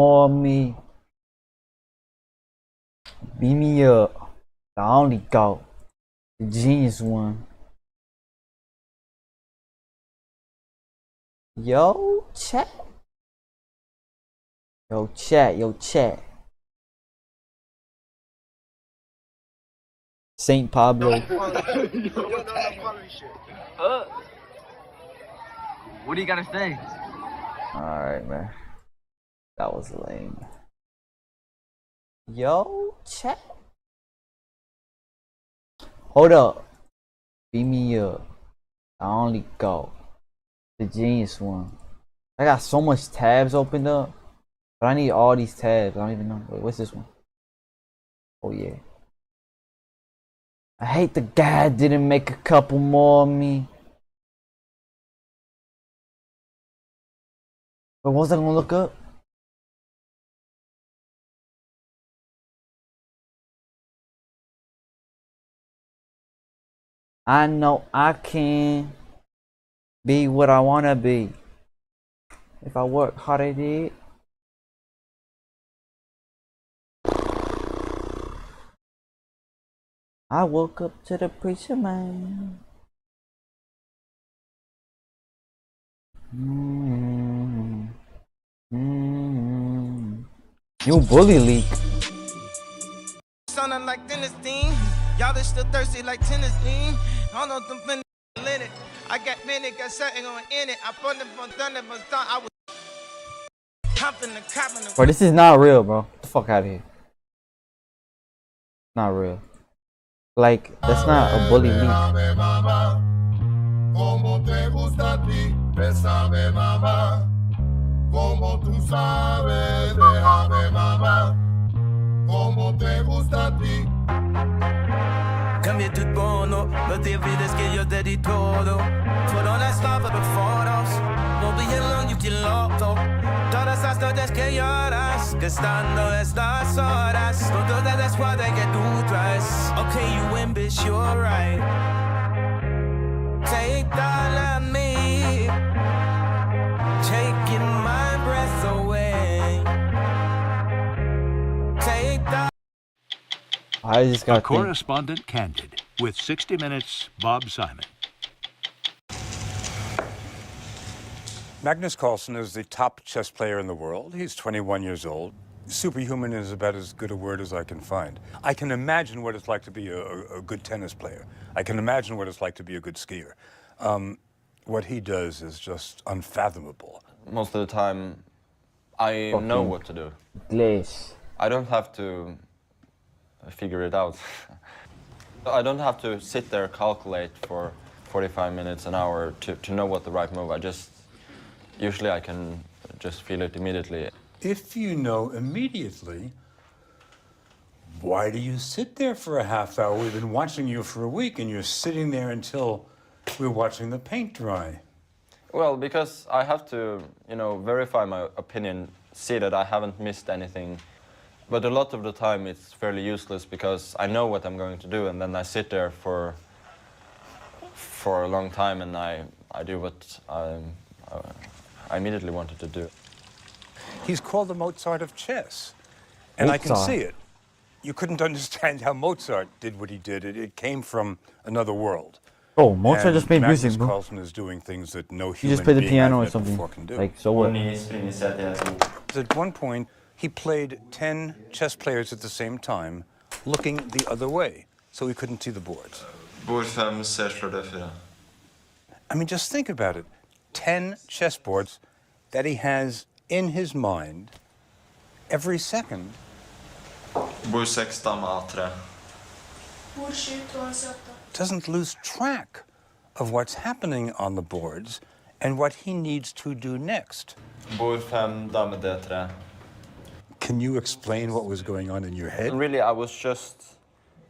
On me. Beat me up. The only goat. The genius one. Yo, chat. Yo, chat. Yo, chat. St. Pablo. What do you gotta say? Alright, man. That was lame. Yo, chat. Hold up. Beat me up. I only go. The genius one. I got so much tabs opened up. But I need all these tabs. I don't even know. Wait, what's this one? Oh, yeah. I hate the guy didn't make a couple more of me. But what was I gonna look up? I know I can be what I wanna be. If I work hard at it. I woke up to the preacher man. New bully leak. Sounding like tennis team. Y'all is still thirsty like tennis team. I don't know them plenty in it. I got many, got something going in it. I put them on thunder, but I was hopping the cop in the. Bro, this is not real, bro. Get the fuck out of here. Not real. Like, that's not a bully leak. Como te gusta a ti, bésame mamá. Como tú sabes, déjame mamá. Como te gusta a ti. Cambia tout bono, but det vill ska jag det ditt todo. För de där slavar på fotos. No blir en lång ut till lotto. Todas las noches que lloras, que estando estas horas. No todas las cuadras que tú traes. Okay, you win, bitch, you're right. Take all of me, taking my breath away. Take the. I just got A correspondent candid with 60 Minutes Bob Simon. Magnus Carlsen is the top chess player in the world. He's 21 years old. Superhuman is about as good a word as I can find. I can imagine what it's like to be a good tennis player. I can imagine what it's like to be a good skier. What he does is just unfathomable. Most of the time, I know what to do. Glaze. I don't have to figure it out. I don't have to sit there calculate for 45 minutes, an hour to know what the right move. Usually I can just feel it immediately. If you know immediately, why do you sit there for a half hour? We've been watching you for a week and you're sitting there until we're watching the paint dry. Well, because I have to, verify my opinion, see that I haven't missed anything. But a lot of the time it's fairly useless because I know what I'm going to do, and then I sit there for a long time and I do what I immediately wanted to do. He's called the Mozart of chess, and I can see it. You couldn't understand how Mozart did what he did. It came from another world. Oh, Mozart just made music, bro. Carlsen is doing things that no He human just played the being piano or I've met something. before can do. Like, so what? At one point, he played 10 chess players at the same time, looking the other way, so he couldn't see the boards. Bord 5, 6, 4. I mean, just think about it. 10 chessboards that he has in his mind every second. Bord 6, dame 3. Doesn't lose track of what's happening on the boards and what he needs to do next. Bord 5, dame D3. Can you explain what was going on in your head? Really, I was just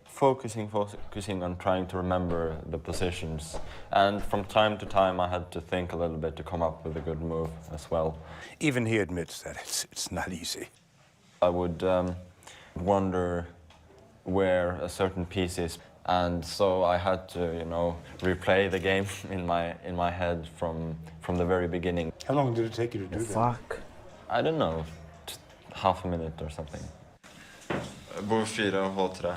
focusing on trying to remember the positions. And from time to time, I had to think a little bit to come up with a good move as well. Even he admits that it's not easy. I would wonder where a certain piece is. And so I had to, replay the game in my head from the very beginning. How long did it take you to do that? Fuck. I don't know, half a minute or something. Bord 4 och håll 3.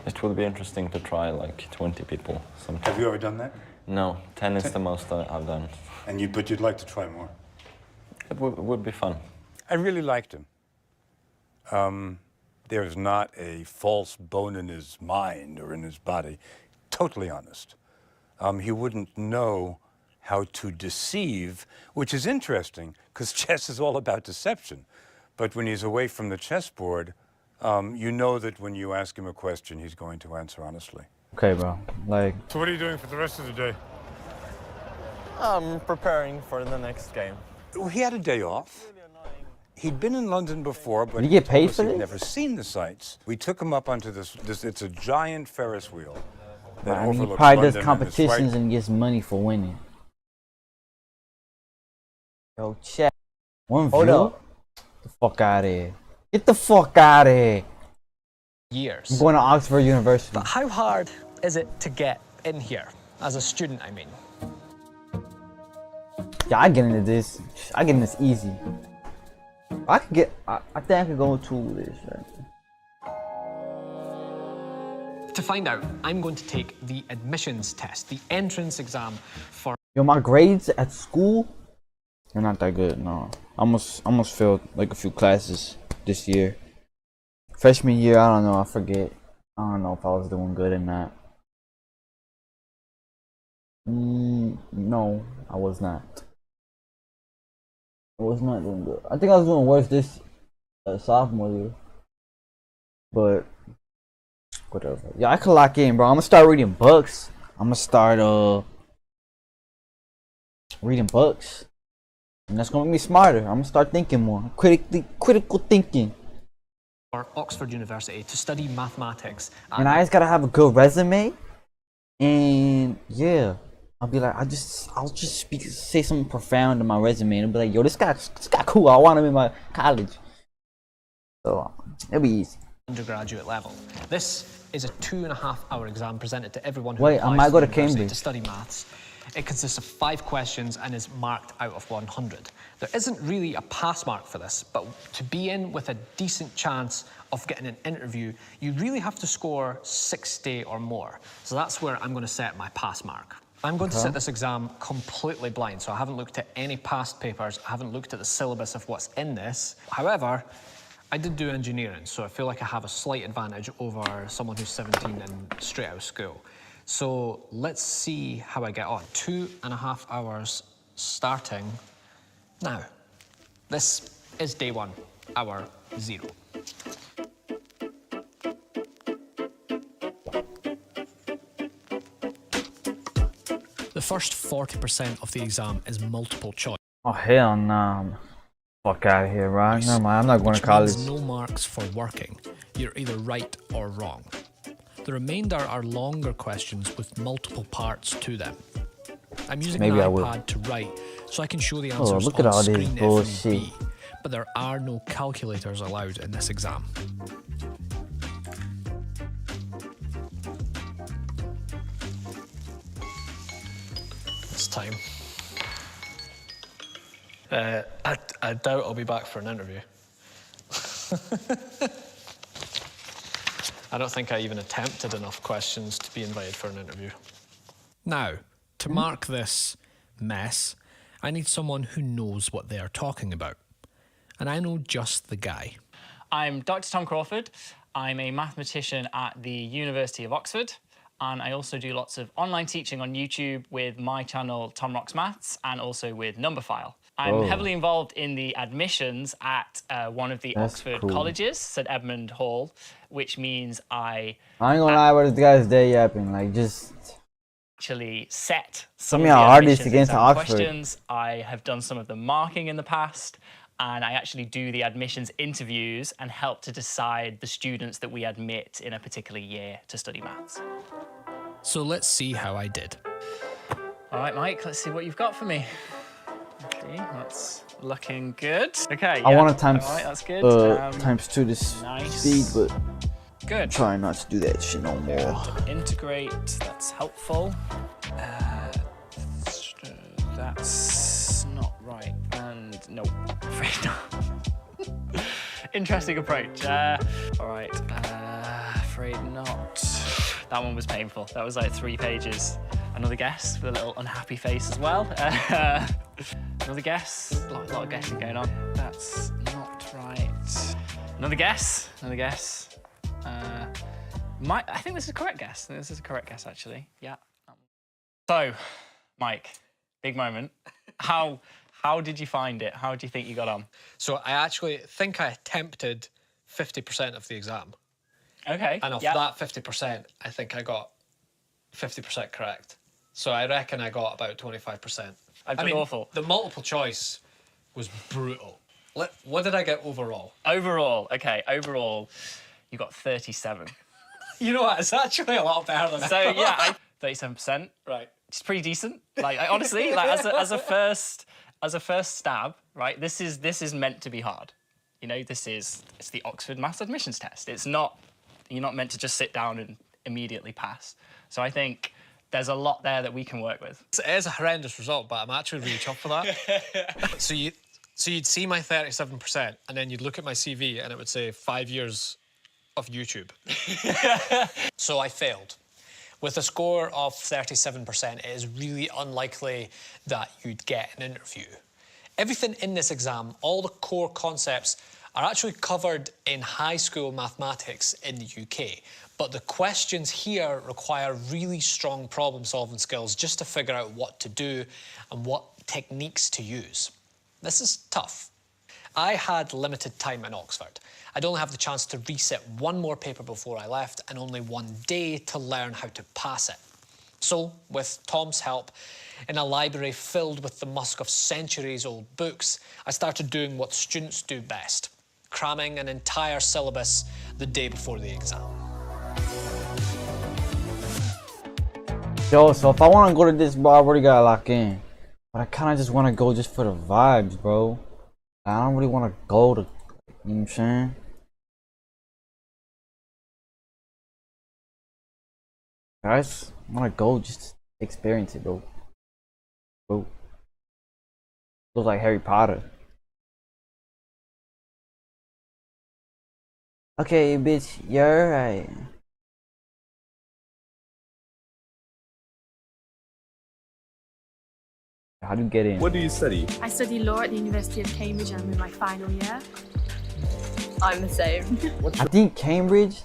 It will be interesting to try like 20 people sometime. Have you ever done that? No, 10 is the most I've done. But you'd like to try more? It would be fun. I really liked him. There's not a false bone in his mind or in his body. Totally honest. He wouldn't know how to deceive, which is interesting because chess is all about deception. But when he's away from the chessboard, you know that when you ask him a question, he's going to answer honestly. Okay, bro. Like, So what are you doing for the rest of the day? I'm preparing for the next game. Well, he had a day off. He'd been in London before, but Did he get told paid us for he'd this? never seen the sights. We took him up onto this. It's a giant Ferris wheel. That I mean, he overlooks probably London does and it's competitions right- and gets money for winning. Yo, chat. One Hold view? up. Get the fuck out of here. Get the fuck out of here. I'm Years. going to Oxford University. But how hard is it to get in here? As a student, I mean. Yeah, I get into this. I get in this easy. I think I could go into this, right? To find out, I'm going to take the admissions test, the entrance exam for Yo, my grades at school, they're not that good, no. I almost failed like a few classes this year. Freshman year, I don't know, I forget. I don't know if I was doing good or not. No, I was not. I was not doing good. I think I was doing worse this sophomore year. But whatever. Yeah, I could lock in, bro. I'm gonna start reading books. I'm gonna start reading books. And that's gonna make me smarter. I'm gonna start thinking more. Critical thinking. Oxford University to study mathematics. And I just gotta have a good resume. And yeah. I'll be like, I'll just say something profound in my resume and be like, yo, this guy cool. I want him in my college. So it'll be easy. Undergraduate level. This is a 2.5-hour exam presented to everyone who Wait, I applies might go to the university Cambridge. to study maths. It consists of 5 questions and is marked out of 100. There isn't really a pass mark for this, but to be in with a decent chance of getting an interview, you really have to score 60 or more. So that's where I'm going to set my pass mark. I'm going to sit this exam completely blind, so I haven't looked at any past papers, I haven't looked at the syllabus of what's in this. However, I did do engineering, so I feel like I have a slight advantage over someone who's 17 and straight out of school. So let's see how I get on. 2.5 hours starting now. This is day 1, hour 0. The first 40% of the exam is multiple choice. Oh hell nah. Fuck out of here, right? Never mind, I'm not going to college. Which means no marks for working. You're either right or wrong. The remainder are longer questions with multiple parts to them. I'm using Maybe I an will. iPad to write, so I can show the answers look at on all this screen if need bullshit. be. But there are no calculators allowed in this exam. It's time. I doubt I'll be back for an interview. I don't think I even attempted enough questions to be invited for an interview. Now, to mark this mess, I need someone who knows what they are talking about. And I know just the guy. I'm Dr. Tom Crawford. I'm a mathematician at the University of Oxford, and I also do lots of online teaching on YouTube with my channel Tom Rocks Maths and also with Numberphile. I'm heavily involved in the admissions at one of the That's Oxford cool. colleges, St Edmund Hall, which means I I ain't gonna lie about this guy's day yapping. Like, just actually set Tell some me of the how hard it is to admissions get into exam Oxford. questions. I have done some of the marking in the past, and I actually do the admissions interviews and help to decide the students that we admit in a particular year to study maths. So let's see how I did. All right, Mike, let's see what you've got for me. Okay, that's looking good. Okay, I yeah. want to times All right, that's good. times 2 this nice. speed, but Good. try not to do that shit no more. Integrate, that's helpful. That's not right, and no, afraid not. Interesting approach. All right. Afraid not. That one was painful. That was like 3 pages. Another guess with a little unhappy face as well. Another guess. A lot of guessing going on. That's not right. Another guess. Another guess. I think this is a correct guess. I think this is a correct guess, actually. Yeah. So, Mike, big moment. How did you find it? How do you think you got on? So I actually think I attempted 50% of the exam. Okay. And of that 50%, I think I got 50% correct. So I reckon I got about 25%. I mean, awful. The multiple choice was brutal. What did I get overall? Overall, you got 37. You know what? It's actually a lot better than So yeah, 37%. Right. It's pretty decent. Like honestly, like as a first stab, right? This is meant to be hard. You know, it's the Oxford Maths Admissions Test. You're not meant to just sit down and immediately pass. So I think there's a lot there that we can work with. It is a horrendous result, but I'm actually really chuffed for that. So you'd see my 37%, and then you'd look at my CV, and it would say 5 years of YouTube. So I failed. With a score of 37%, it is really unlikely that you'd get an interview. Everything in this exam, all the core concepts, are actually covered in high school mathematics in the UK. But the questions here require really strong problem-solving skills just to figure out what to do and what techniques to use. This is tough. I had limited time in Oxford. I'd only have the chance to resit one more paper before I left and only 1 day to learn how to pass it. So, with Tom's help, in a library filled with the musk of centuries-old books, I started doing what students do best, cramming an entire syllabus the day before the exam. Yo, so if I want to go to this bar, I already gotta lock in. But I kind of just want to go just for the vibes, bro. I don't really want to go to, you know what I'm saying? I just want to go just to experience it, bro. Looks like Harry Potter. Okay, bitch, you're right. How do you get in? What do you study? I study law at the University of Cambridge and I'm in my final year. I'm the same. I think Cambridge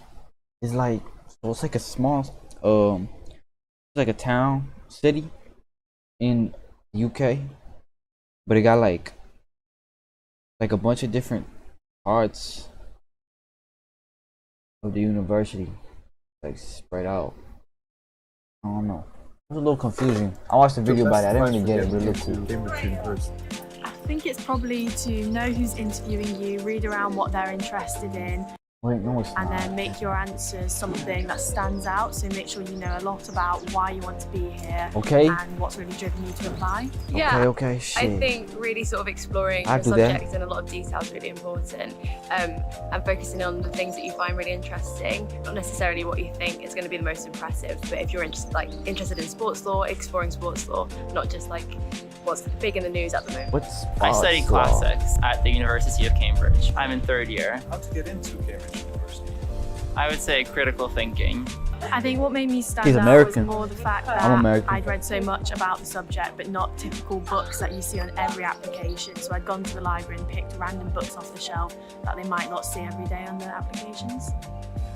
is like, so it's like a small, it's like a town, city in the UK, but it got like a bunch of different parts of the university, like spread out. I don't know. It was a little confusing. I watched the video about it. I didn't really get it, but it looked cool. Cambridge University. I think it's probably to know who's interviewing you, read around what they're interested in, Wait, no, it's and not. then make your answers something that stands out. So make sure you know a lot about why you want to be here, Okay. and what's really driven you to apply. Yeah, Okay, shit. I think really sort of exploring I the do that. subject in a lot of detail is really important, and focusing on the things that you find really interesting, not necessarily what you think is going to be the most impressive, but if you're interested in sports law, exploring sports law, not just like what's big in the news at the moment. What's I study sports law? classics at the University of Cambridge. I'm in 3rd year. How to get into Cambridge University? I would say critical thinking. I think what made me stand He's out American. was more the fact that I'm American. I'd read so much about the subject, but not typical books that you see on every application. So I'd gone to the library and picked random books off the shelf that they might not see every day on the applications.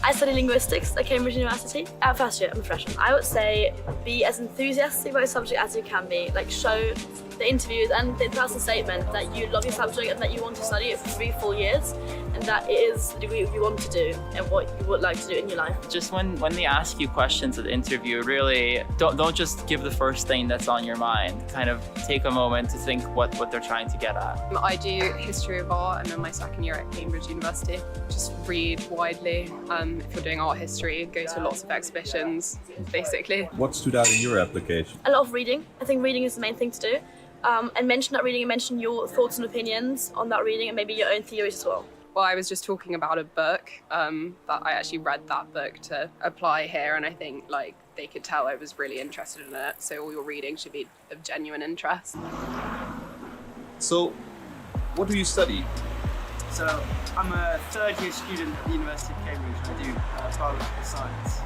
I study linguistics at Cambridge University. At first year, I'm a freshman. I would say be as enthusiastic about the subject as you can be. Like show the interviews and the personal statement that you love your subject and that you want to study it for 3 full years, and that it is the degree you want to do and what you would like to do in your life. Just when they ask you questions at the interview, really don't just give the first thing that's on your mind. Kind of take a moment to think what they're trying to get at. I do history of art. I'm in my 2nd year at Cambridge University. Just read widely. If you're doing art history, go to lots of exhibitions, basically. What stood out in your application? A lot of reading. I think reading is the main thing to do. And mention that reading and mention your thoughts and opinions on that reading and maybe your own theories as well. Well, I was just talking about a book that I actually read that book to apply here, and I think like they could tell I was really interested in it. So all your reading should be of genuine interest. So, what do you study? So I'm a third-year student at the University of Cambridge and I do biological science.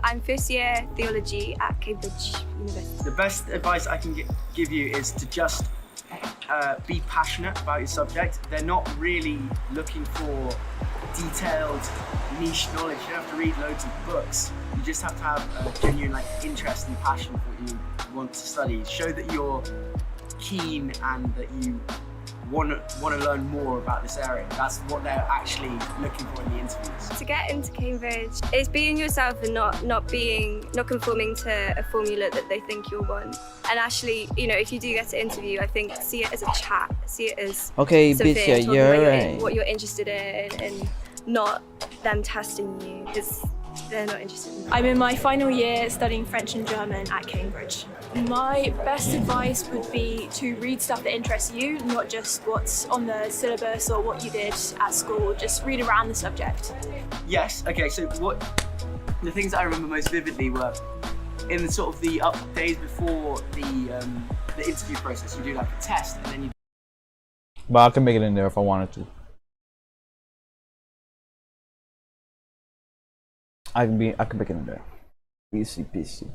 I'm first year theology at Cambridge University. The best advice I can give you is to just be passionate about your subject. They're not really looking for detailed niche knowledge. You don't have to read loads of books. You just have to have a genuine interest and passion for what you want to study. Show that you're keen and that you want to learn more about this area. That's what they're actually looking for in the interviews. To get into Cambridge is being yourself and not conforming to a formula that they think you'll want. And actually, you know, if you do get to interview, I think see it as a chat, see it as okay, something, bitch, yeah, talking you're about right. what you're interested in, and not them testing you, because they're not interested in that. I'm in my final year studying French and German at Cambridge. My best advice would be to read stuff that interests you, not just what's on the syllabus or what you did at school. Just read around the subject. Yes, okay, so the things that I remember most vividly were in the sort of the days before the interview process. You do like a test and then you... But I can make it in there if I wanted to. I can make it in there. Easy peasy.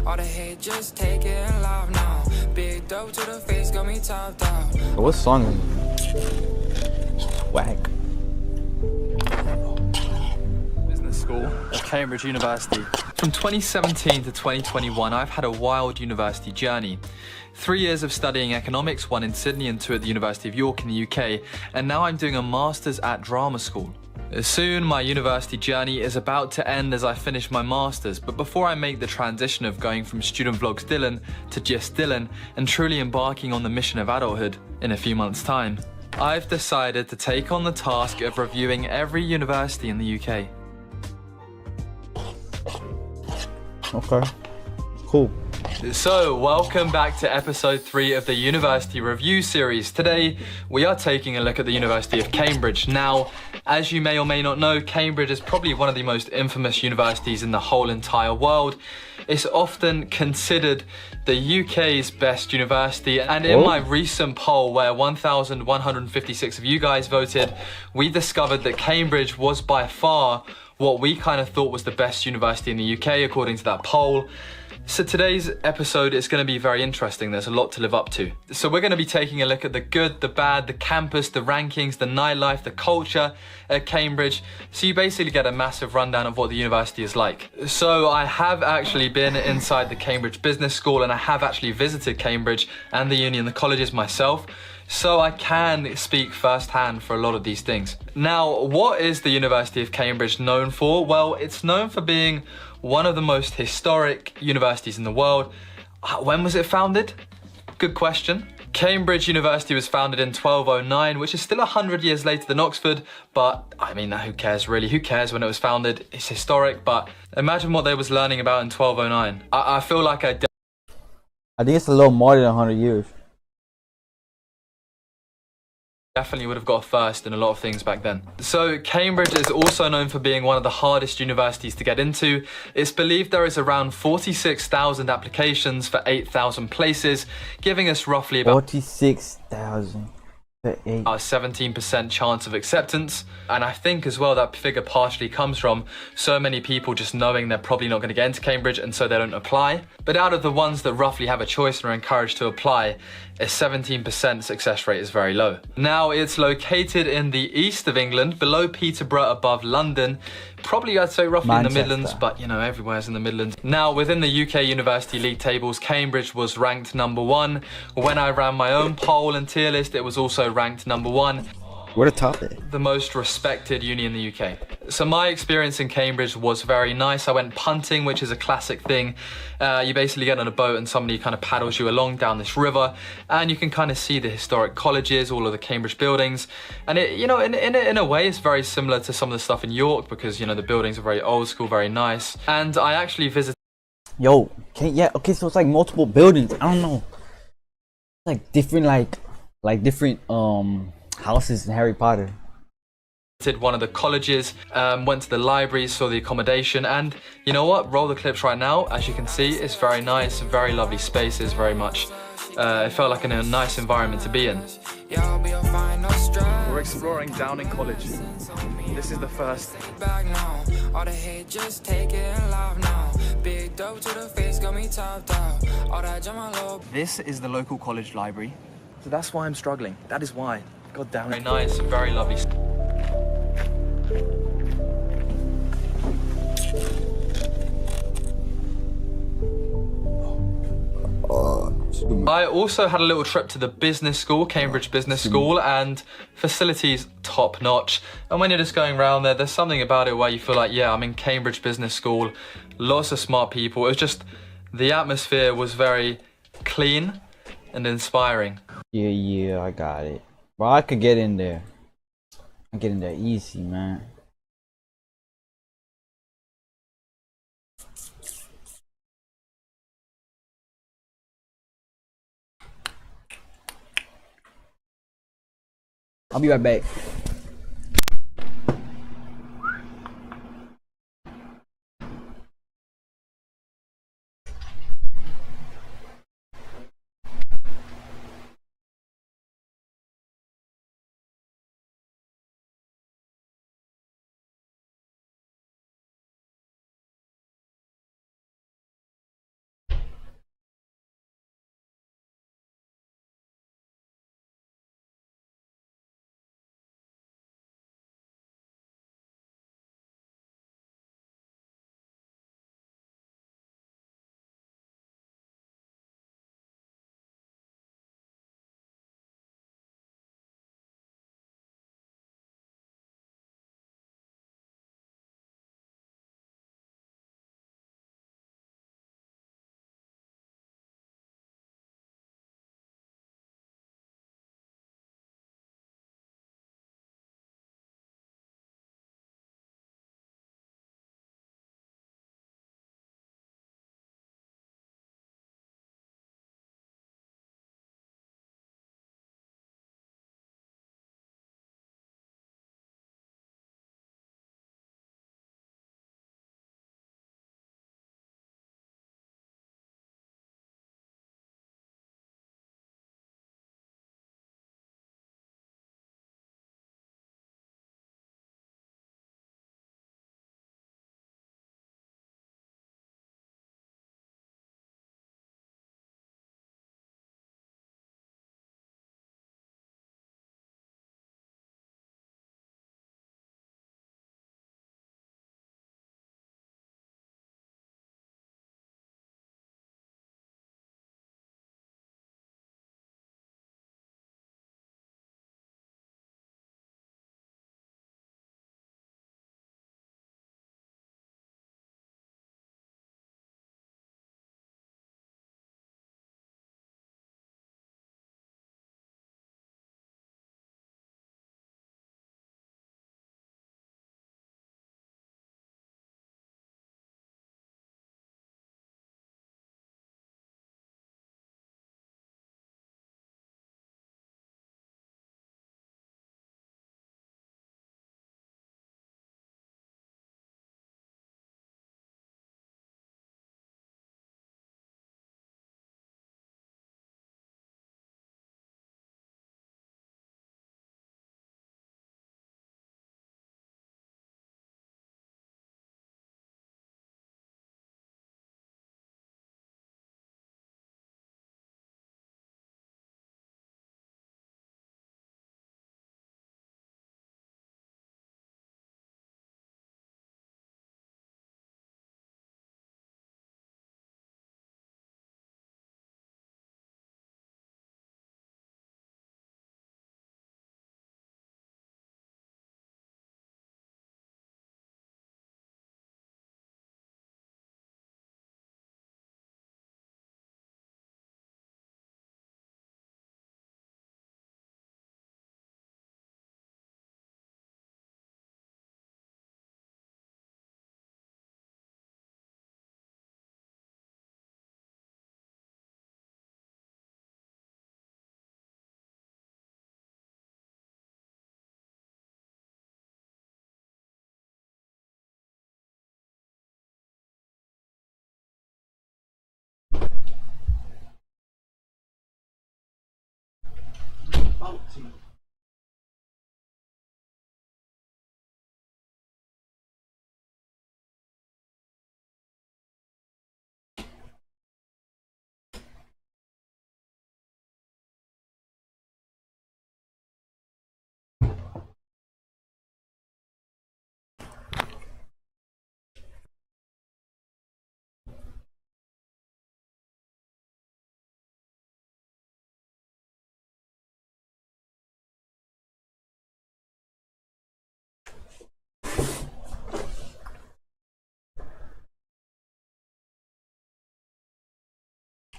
All the hate, just take it in love now. Big dope to the face, got me topped out. What song is it? Whack. Business School at Cambridge University. From 2017 to 2021, I've had a wild university journey. 3 years of studying economics, 1 in Sydney and 2 at the University of York in the UK, and now I'm doing a master's at drama school. Soon, my university journey is about to end as I finish my master's, but before I make the transition of going from Student Vlogs Dylan to just Dylan and truly embarking on the mission of adulthood in a few months' time, I've decided to take on the task of reviewing every university in the UK. Okay, cool. So, welcome back to episode 3 of the University Review series. Today, we are taking a look at the University of Cambridge. Now, as you may or may not know, Cambridge is probably one of the most infamous universities in the whole entire world. It's often considered the UK's best university, and in my recent poll where 1,156 of you guys voted, we discovered that Cambridge was by far what we kind of thought was the best university in the UK according to that poll. So today's episode is going to be very interesting. There's a lot to live up to. So we're going to be taking a look at the good, the bad, the campus, the rankings, the nightlife, the culture at Cambridge. So you basically get a massive rundown of what the university is like. So I have actually been inside the Cambridge Business School, and I have actually visited Cambridge and the uni and the colleges myself. So I can speak firsthand for a lot of these things. Now, what is the University of Cambridge known for? Well, it's known for being one of the most historic universities in the world. When was it founded? Good question. Cambridge University was founded in 1209, which is still 100 years later than Oxford, but I mean, who cares really? Who cares when it was founded? It's historic, but imagine what they was learning about in 1209. I feel like I think it's a little more than 100 years. Definitely would have got first in a lot of things back then. So Cambridge is also known for being one of the hardest universities to get into. It's believed there is around 46,000 applications for 8,000 places, giving us roughly about 46,000 for 8. A 17% chance of acceptance. And I think as well that figure partially comes from so many people just knowing they're probably not going to get into Cambridge and so they don't apply. But out of the ones that roughly have a choice and are encouraged to apply, a 17% success rate is very low. Now, it's located in the east of England, below Peterborough, above London. Probably, I'd say, roughly in the Midlands, but, you know, everywhere's in the Midlands. Now, within the UK University League tables, Cambridge was ranked #1. When I ran my own poll and tier list, it was also ranked #1. We're the top there. The most respected uni in the UK. So my experience in Cambridge was very nice. I went punting, which is a classic thing. You basically get on a boat and somebody kind of paddles you along down this river, and you can kind of see the historic colleges, all of the Cambridge buildings. And it, you know, in a way, it's very similar to some of the stuff in York because, you know, the buildings are very old school, very nice. And I actually visited. Yo, okay, so it's like multiple buildings. I don't know. Like different, like different houses in Harry Potter. One of the colleges, went to the library, saw the accommodation, and you know what? Roll the clips right now. As you can see, it's very nice, very lovely spaces, very much it felt like a nice environment to be in. We're exploring Downing College. This is the first. All the hate, just take it in love now. Big dope to the face, got me topped out. All that jam my low. This is the local college library. So that's why I'm struggling. That is why. God damn it. Very nice, very lovely. I also had a little trip to the business school, Cambridge Business School, and facilities top notch. And when you're just going around there, there's something about it where you feel like, yeah, I'm in Cambridge Business School, lots of smart people. It was just, the atmosphere was very clean and inspiring. Yeah, I got it. Bro, I could get in there. I get in there easy, man. I'll be right back.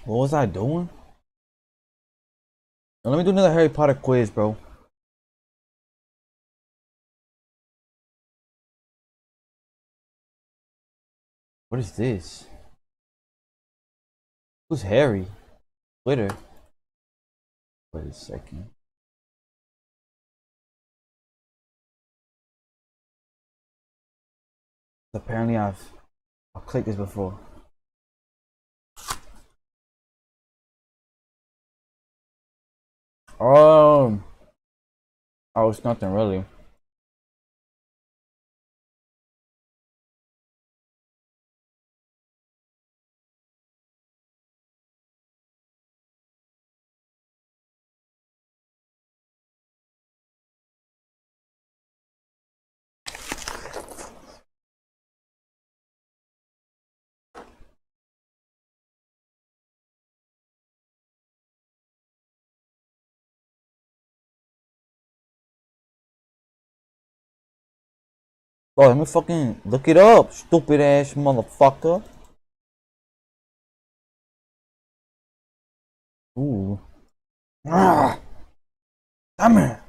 What was I doing? Now, let me do another Harry Potter quiz, bro. What is this? Who's Harry? Twitter. Wait a second. Apparently I've clicked this before. Oh, it's nothing really. Oh, let me fucking look it up, stupid ass motherfucker. Ooh. Ah, damn it.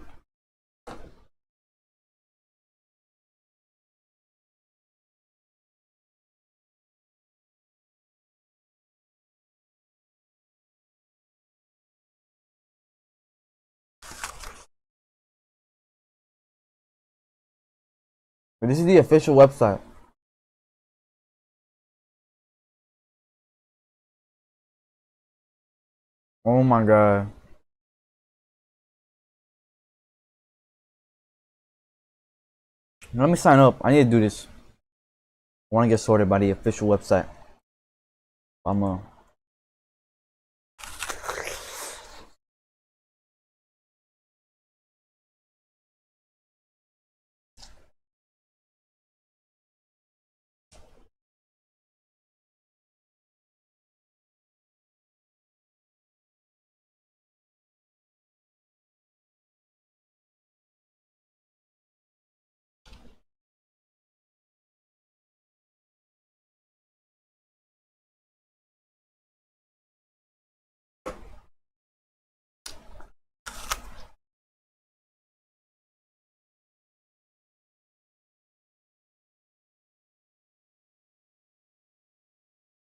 But this is the official website. Oh my god. Let me sign up. I need to do this. I want to get sorted by the official website.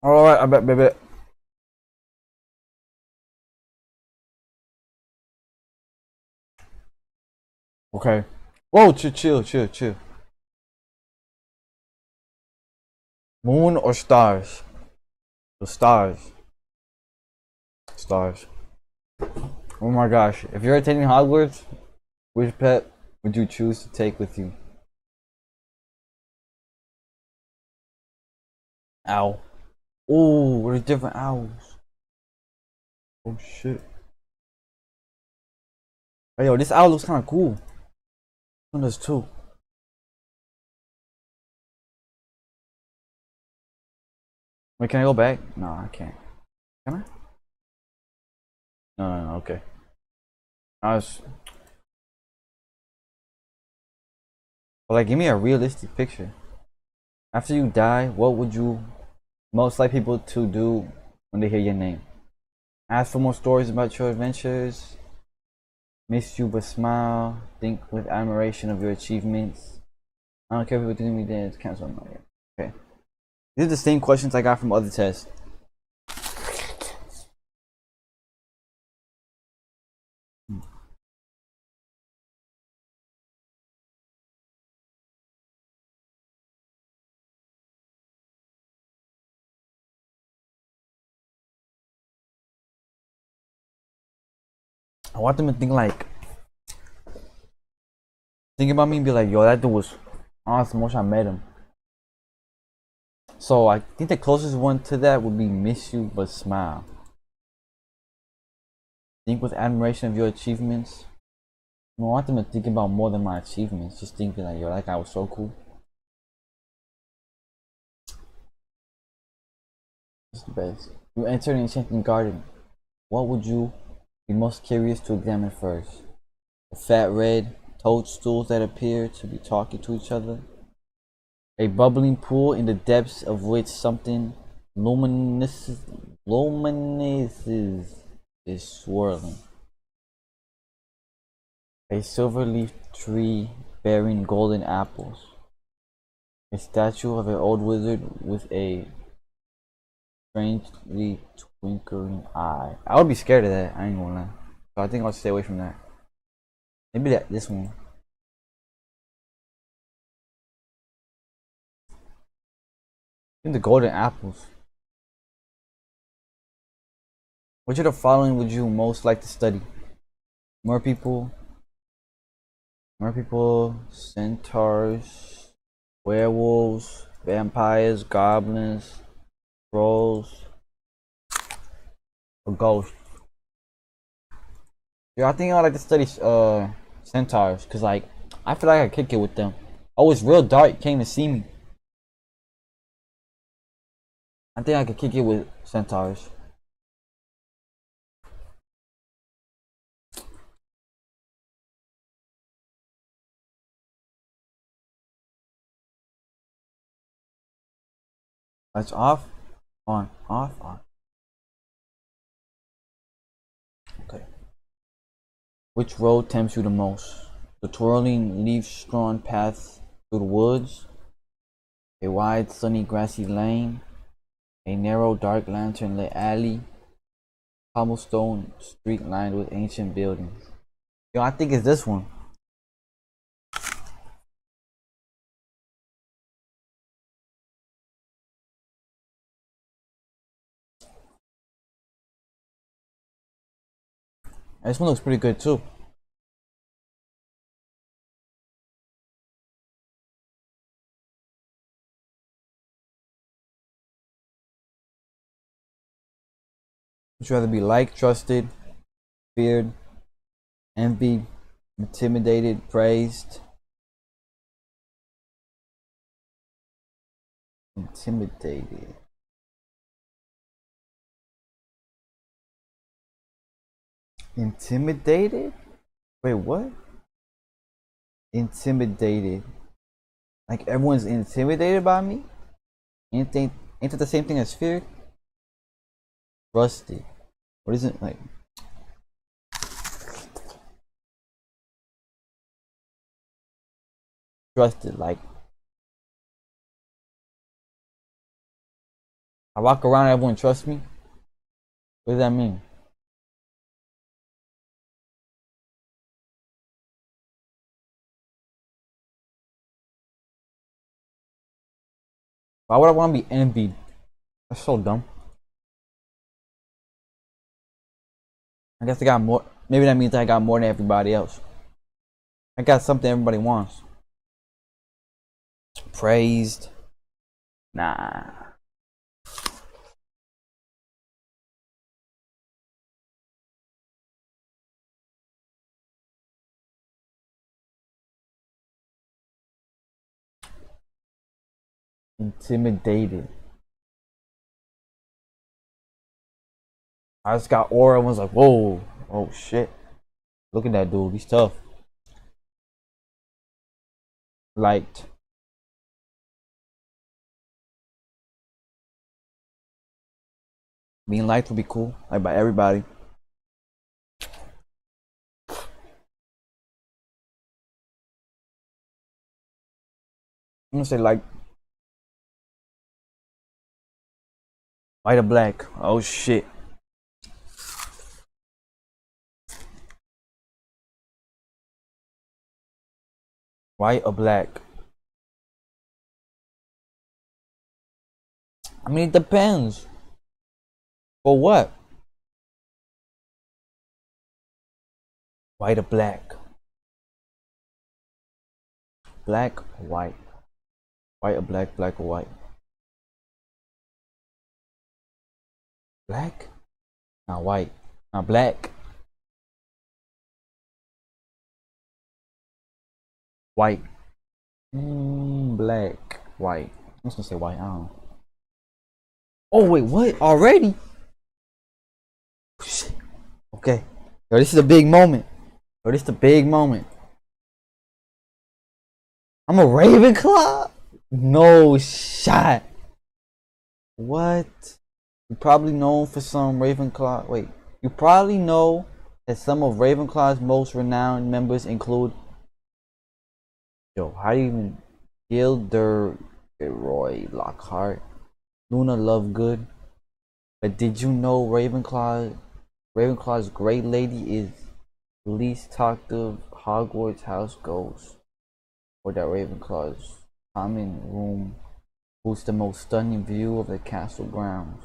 Alright, I bet, baby. Okay. Whoa, chill. Moon or stars? The stars. Stars. Oh my gosh. If you're attending Hogwarts, which pet would you choose to take with you? Owl. Oh, what are different owls? Oh shit. Hey yo, this owl looks kinda cool. This one does too. Wait, can I go back? No, I can't. Can I? No, okay. Like, give me a realistic picture. After you die, what would you most like people to do when they hear your name? Ask for more stories about your adventures. Miss you but smile. Think with admiration of your achievements. I don't care if people do me dance. Cancel my name. Okay. These are the same questions I got from other tests. I want them to think about me and be like, yo, that dude was awesome once I met him. So I think the closest one to that would be miss you but smile. Think with admiration of your achievements. I want them to think about more than my achievements. Just thinking like, yo, that guy was so cool. It's the best. You enter an enchanting garden. What would you be most curious to examine first? The fat red toadstools that appear to be talking to each other? A bubbling pool in the depths of which something luminous is swirling? A silver leaf tree bearing golden apples? A statue of an old wizard with a strangely twinkling eye? I would be scared of that, I ain't gonna lie. So I think I'll stay away from that. Maybe this one. I think the golden apples. Which of the following would you most like to study? Merpeople, centaurs, werewolves, vampires, goblins, trolls, or ghosts? Yeah, I think I like to study centaurs, cause like I feel like I could kick it with them. Oh, it's real dark. You can't even see me. I think I could kick it with centaurs. Lights off, on, off, on. Okay. Which road tempts you the most? The twirling leaf-strewn path through the woods? A wide, sunny, grassy lane? A narrow, dark, lantern-lit alley? Cobblestone street lined with ancient buildings? Yo, I think it's this one. This one looks pretty good too. Would you rather be liked, trusted, feared, envied, intimidated, praised? Intimidated. Intimidated? Wait, what? Intimidated. Like everyone's intimidated by me? Ain't it the same thing as feared? Trusted. What is it like? Trusted, like I walk around, everyone trusts me? What does that mean? Why would I want to be envied? That's so dumb. I guess I got more. Maybe that means I got more than everybody else. I got something everybody wants. Praised? Nah. Intimidated. I just got aura and was like, whoa, oh shit. Look at that dude, he's tough. Liked. Being liked would be cool, like by everybody. I'm gonna say like white or black. Oh shit. White or black? I mean, it depends. For what? White or black? Black or white? White or black, black or white? Black? Not white. Not black. White. Black. White. I'm just gonna say white. I don't know. Oh wait, what? Already? Okay. Yo, this is a big moment. Yo, this is the big moment. I'm a Ravenclaw? No shot. What? You probably known for some Ravenclaw. Wait. You probably know that some of Ravenclaw's most renowned members include. Yo, how do you even. Gilderoy Lockhart, Luna Lovegood. But did you know Ravenclaw's Great Lady is the least talked of Hogwarts house ghost, or that Ravenclaw's common room boasts the most stunning view of the castle grounds?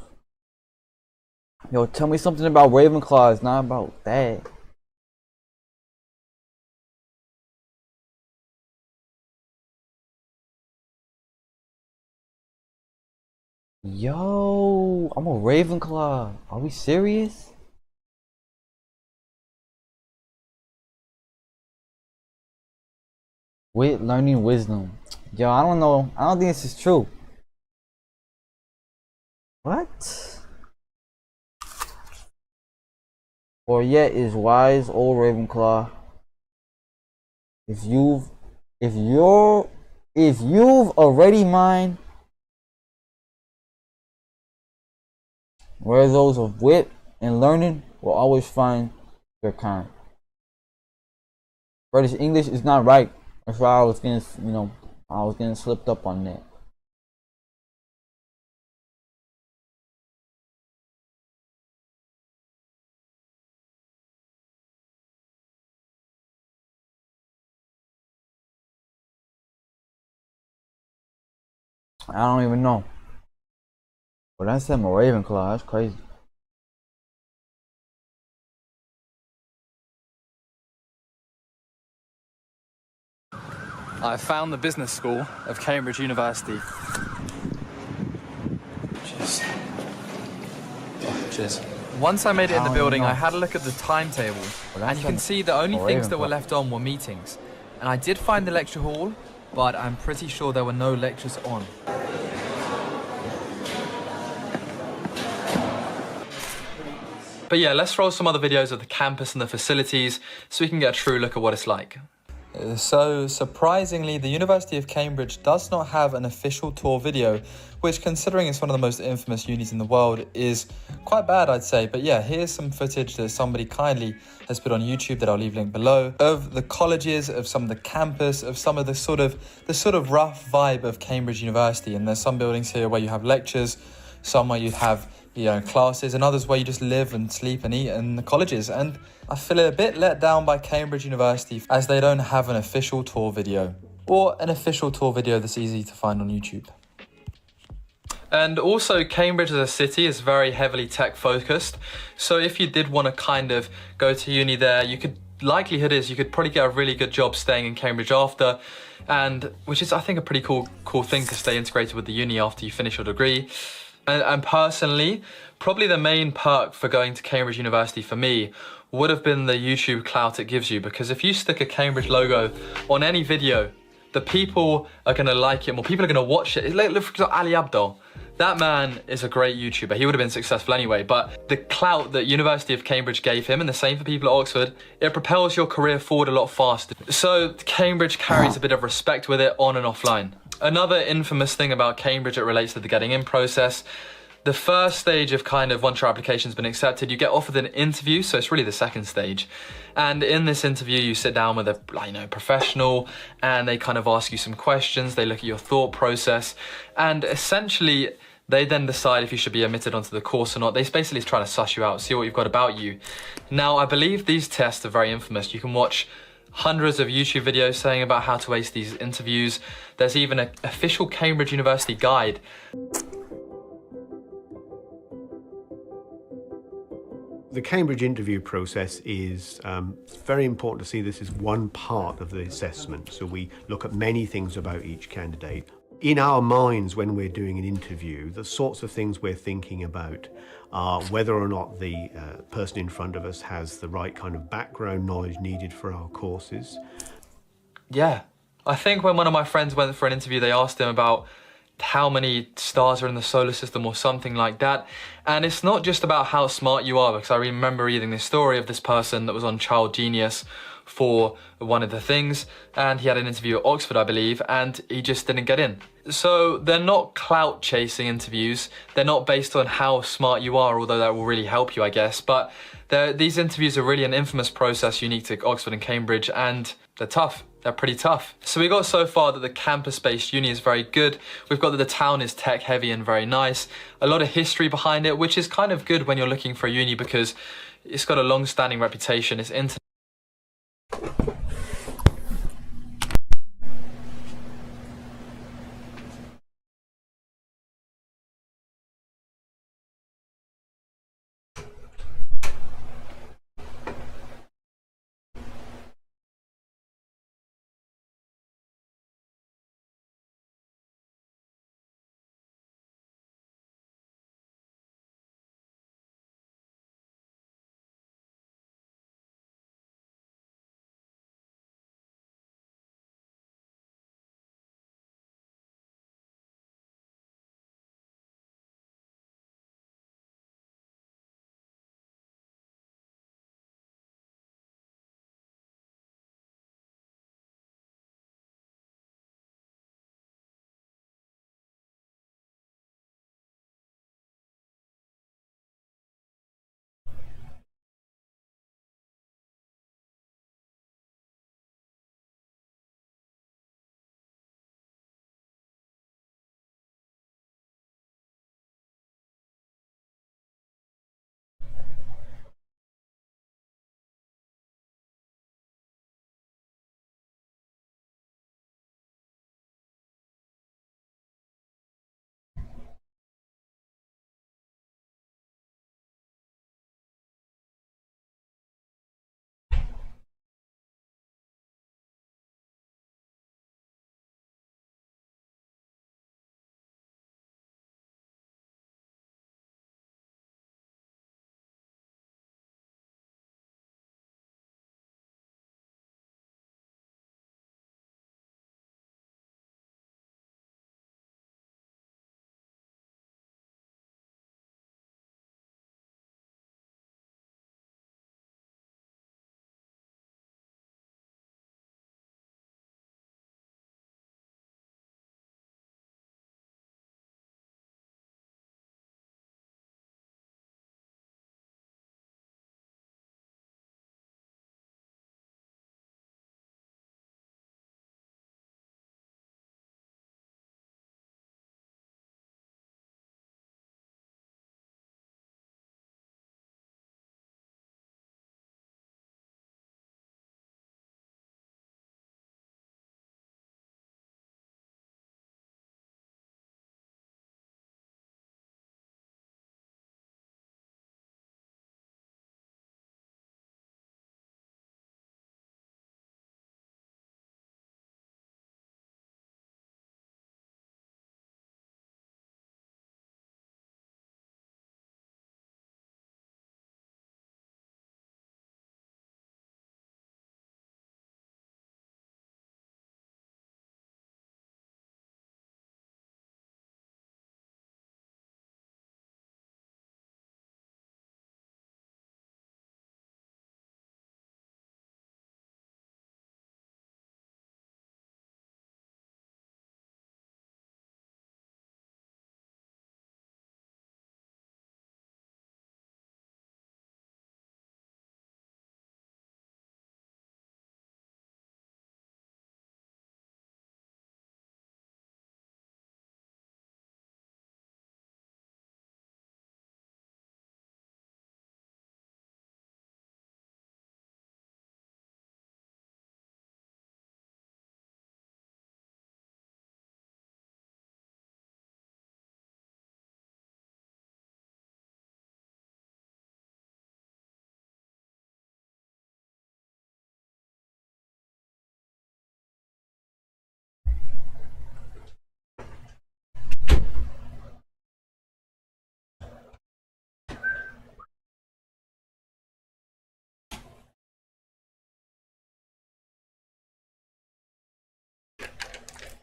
Yo, tell me something about Ravenclaw. It's not about that. Yo, I'm a Ravenclaw. Are we serious? With learning wisdom. Yo, I don't know. I don't think this is true. What? Or yet is wise old Ravenclaw. If you've already mined. Where those of wit and learning will always find their kind. British English is not right. That's why I was getting, I was getting slipped up on that. I don't even know. But I said I'm a Ravenclaw, that's crazy. I found the business school of Cambridge University. Cheers. Once I made it in the building, I had a look at the timetable, and you can see the only things that were left on were meetings. And I did find the lecture hall, but I'm pretty sure there were no lectures on. But yeah, let's roll some other videos of the campus and the facilities so we can get a true look at what it's like. So, surprisingly, the University of Cambridge does not have an official tour video, which, considering it's one of the most infamous unis in the world, is quite bad, I'd say. But yeah, here's some footage that somebody kindly has put on YouTube that I'll leave linked below, of the colleges, of some of the campus, of some of the sort of rough vibe of Cambridge University. And there's some buildings here where you have lectures, some where you have classes, and others where you just live and sleep and eat in the colleges. And I feel a bit let down by Cambridge University as they don't have an official tour video, or an official tour video that's easy to find on YouTube. And also, Cambridge as a city is very heavily tech focused, so if you did want to kind of go to uni there, likelihood is you could probably get a really good job staying in Cambridge after, and which is, I think, a pretty cool thing to stay integrated with the uni after you finish your degree. And personally, probably the main perk for going to Cambridge University for me would have been the YouTube clout it gives you, because if you stick a Cambridge logo on any video, the people are going to like it more. People are going to watch it. Look, for example, Ali Abdaal. That man is a great YouTuber. He would have been successful anyway, but the clout that University of Cambridge gave him, and the same for people at Oxford, it propels your career forward a lot faster. So Cambridge carries a bit of respect with it on and offline. Another infamous thing about Cambridge that relates to the getting in process, the first stage of once your application's been accepted, you get offered an interview, so it's really the second stage. And in this interview, you sit down with a professional, and they kind of ask you some questions, they look at your thought process, and essentially they then decide if you should be admitted onto the course or not. They basically try to suss you out, see what you've got about you. Now, I believe these tests are very infamous. You can watch hundreds of YouTube videos saying about how to ace these interviews. There's even an official Cambridge University guide. The Cambridge interview process is very important to see this as one part of the assessment. So we look at many things about each candidate. In our minds, when we're doing an interview, the sorts of things we're thinking about are whether or not the person in front of us has the right kind of background knowledge needed for our courses. Yeah. I think when one of my friends went for an interview, they asked him about how many stars are in the solar system or something like that. And it's not just about how smart you are, because I remember reading this story of this person that was on Child Genius for one of the things, and he had an interview at Oxford, I believe, and he just didn't get in. So they're not clout chasing interviews. They're not based on how smart you are, although that will really help you, I guess. But these interviews are really an infamous process unique to Oxford and Cambridge, and they're tough. They're pretty tough. So we got so far that the campus-based uni is very good. We've got that the town is tech-heavy and very nice. A lot of history behind it, which is kind of good when you're looking for a uni because it's got a long-standing reputation. It's internet.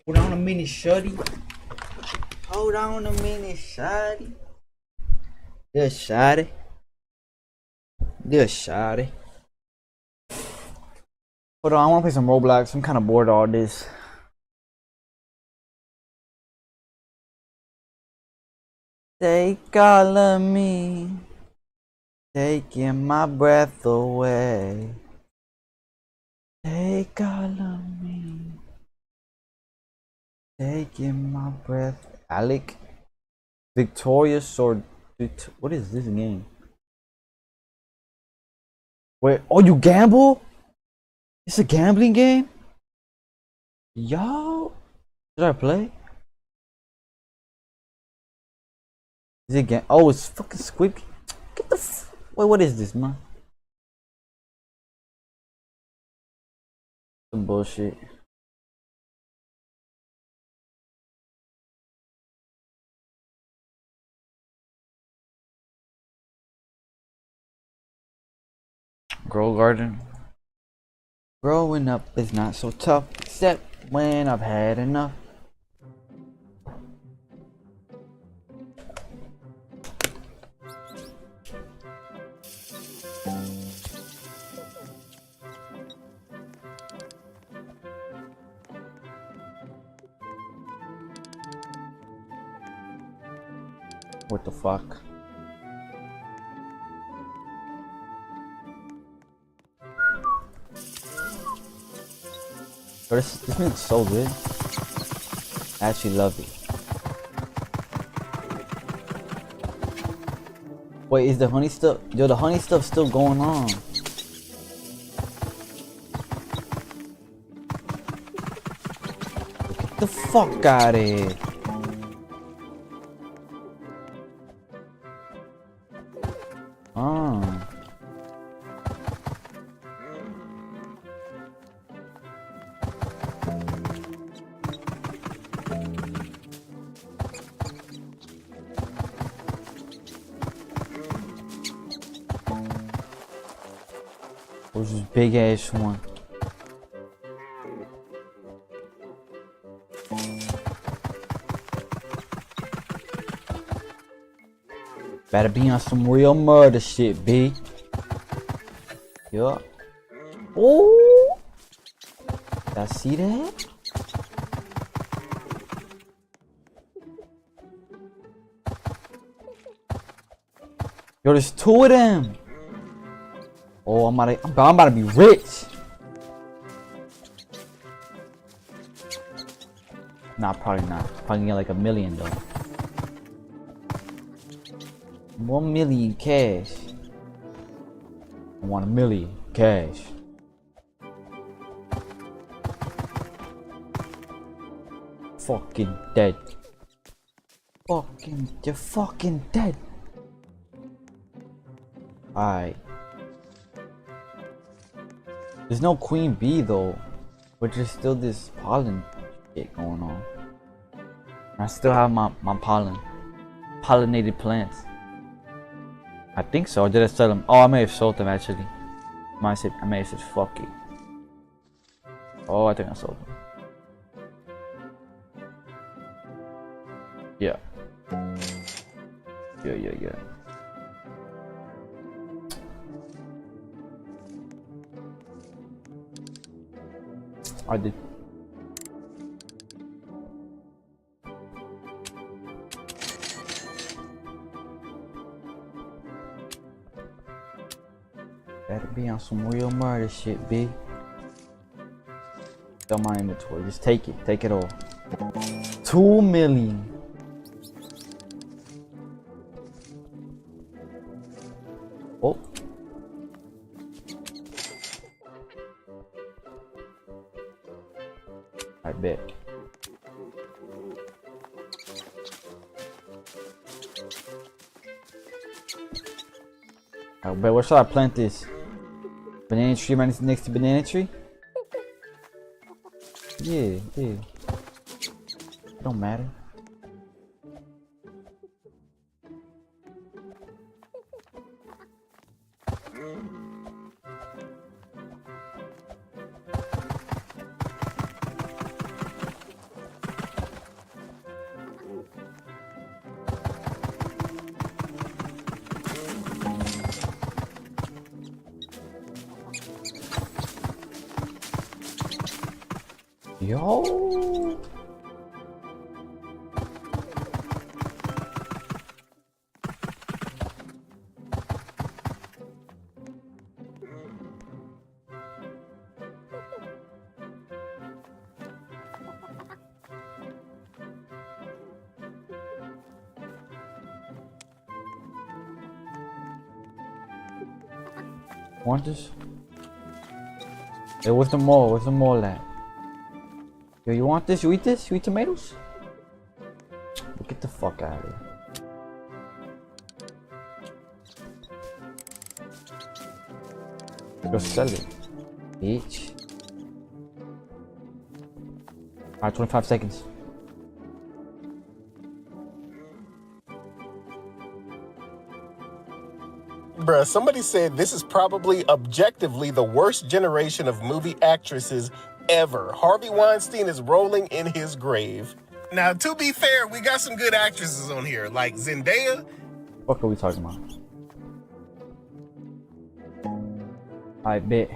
Hold on a minute, shorty. Hold on a minute, shorty. Yeah, shorty. Yeah, shorty. Hold on, I want to play some Roblox. I'm kind of bored of all this. Take all of me, taking my breath away. Take all of me, taking my breath. Alec, Victorious or what is this game? Wait, oh, you gamble? It's a gambling game? Yo, should I play? Is it game? Oh, it's fucking Squid. Get the wait, what is this, man? Some bullshit. Grow garden. Growing up is not so tough, except when I've had enough. What the fuck? But this music's so good. I actually love it. Wait, is the honey stuff? Yo, the honey stuff's still going on. Get the fuck out of here. What's this big ass one? Better be on some real murder shit, B. Yup. Oh, y'all see that? Yo, there's two of them. Oh, I'm about to be rich. Nah, probably not. Probably get like $1 million though. 1 million cash. I want $1 million cash. Fucking dead. You're fucking dead. Alright. There's no queen bee though, but there's still this pollen shit going on. I still have my pollinated plants. I think so. Or did I sell them? Oh, I may have sold them actually. I may have said fuck it. Oh, I think I sold them. Yeah. Yeah. I did. Better be on some real murder shit, B. Got my inventory. Just take it. Take it all. 2 million. Oh. I bet. I bet. Where should I plant this? Banana tree right next to banana tree? Yeah. Don't matter. Yo. Want this? Hey, where's the mall? Where's the mall at? Yo, you want this? You eat this? You eat tomatoes? Get the fuck out of here. Go sell it, bitch. Alright, 25 seconds. Bruh, somebody said this is probably objectively the worst generation of movie actresses ever. Harvey Weinstein is rolling in his grave. Now, to be fair, we got some good actresses on here, like Zendaya. What are we talking about? I bet.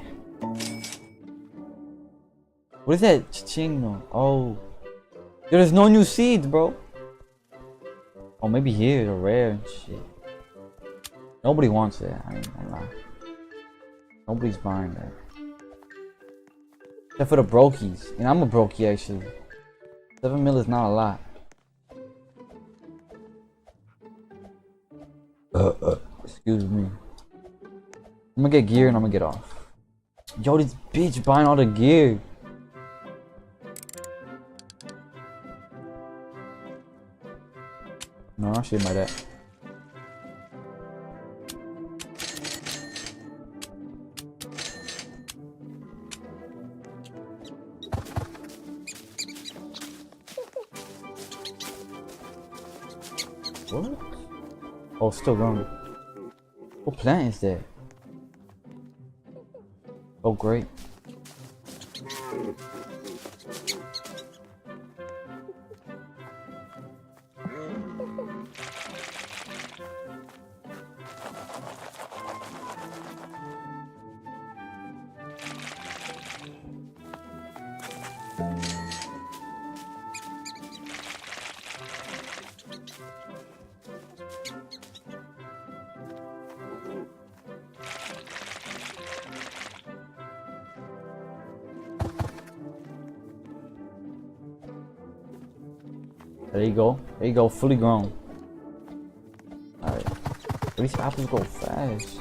What is that? Chino. Oh. There's no new seeds, bro. Oh, maybe here they're rare and shit. Nobody wants that. I ain't gonna lie. Nobody's buying that. Except for the brokies. And I'm a brokey actually. 7 mil is not a lot. Excuse me. I'm gonna get gear and I'm gonna get off. Yo, this bitch buying all the gear. No, shit like that. What? Oh, still going. What plant is that? Oh, great. There you go. There you go. Fully grown. Alright. These apples go fast.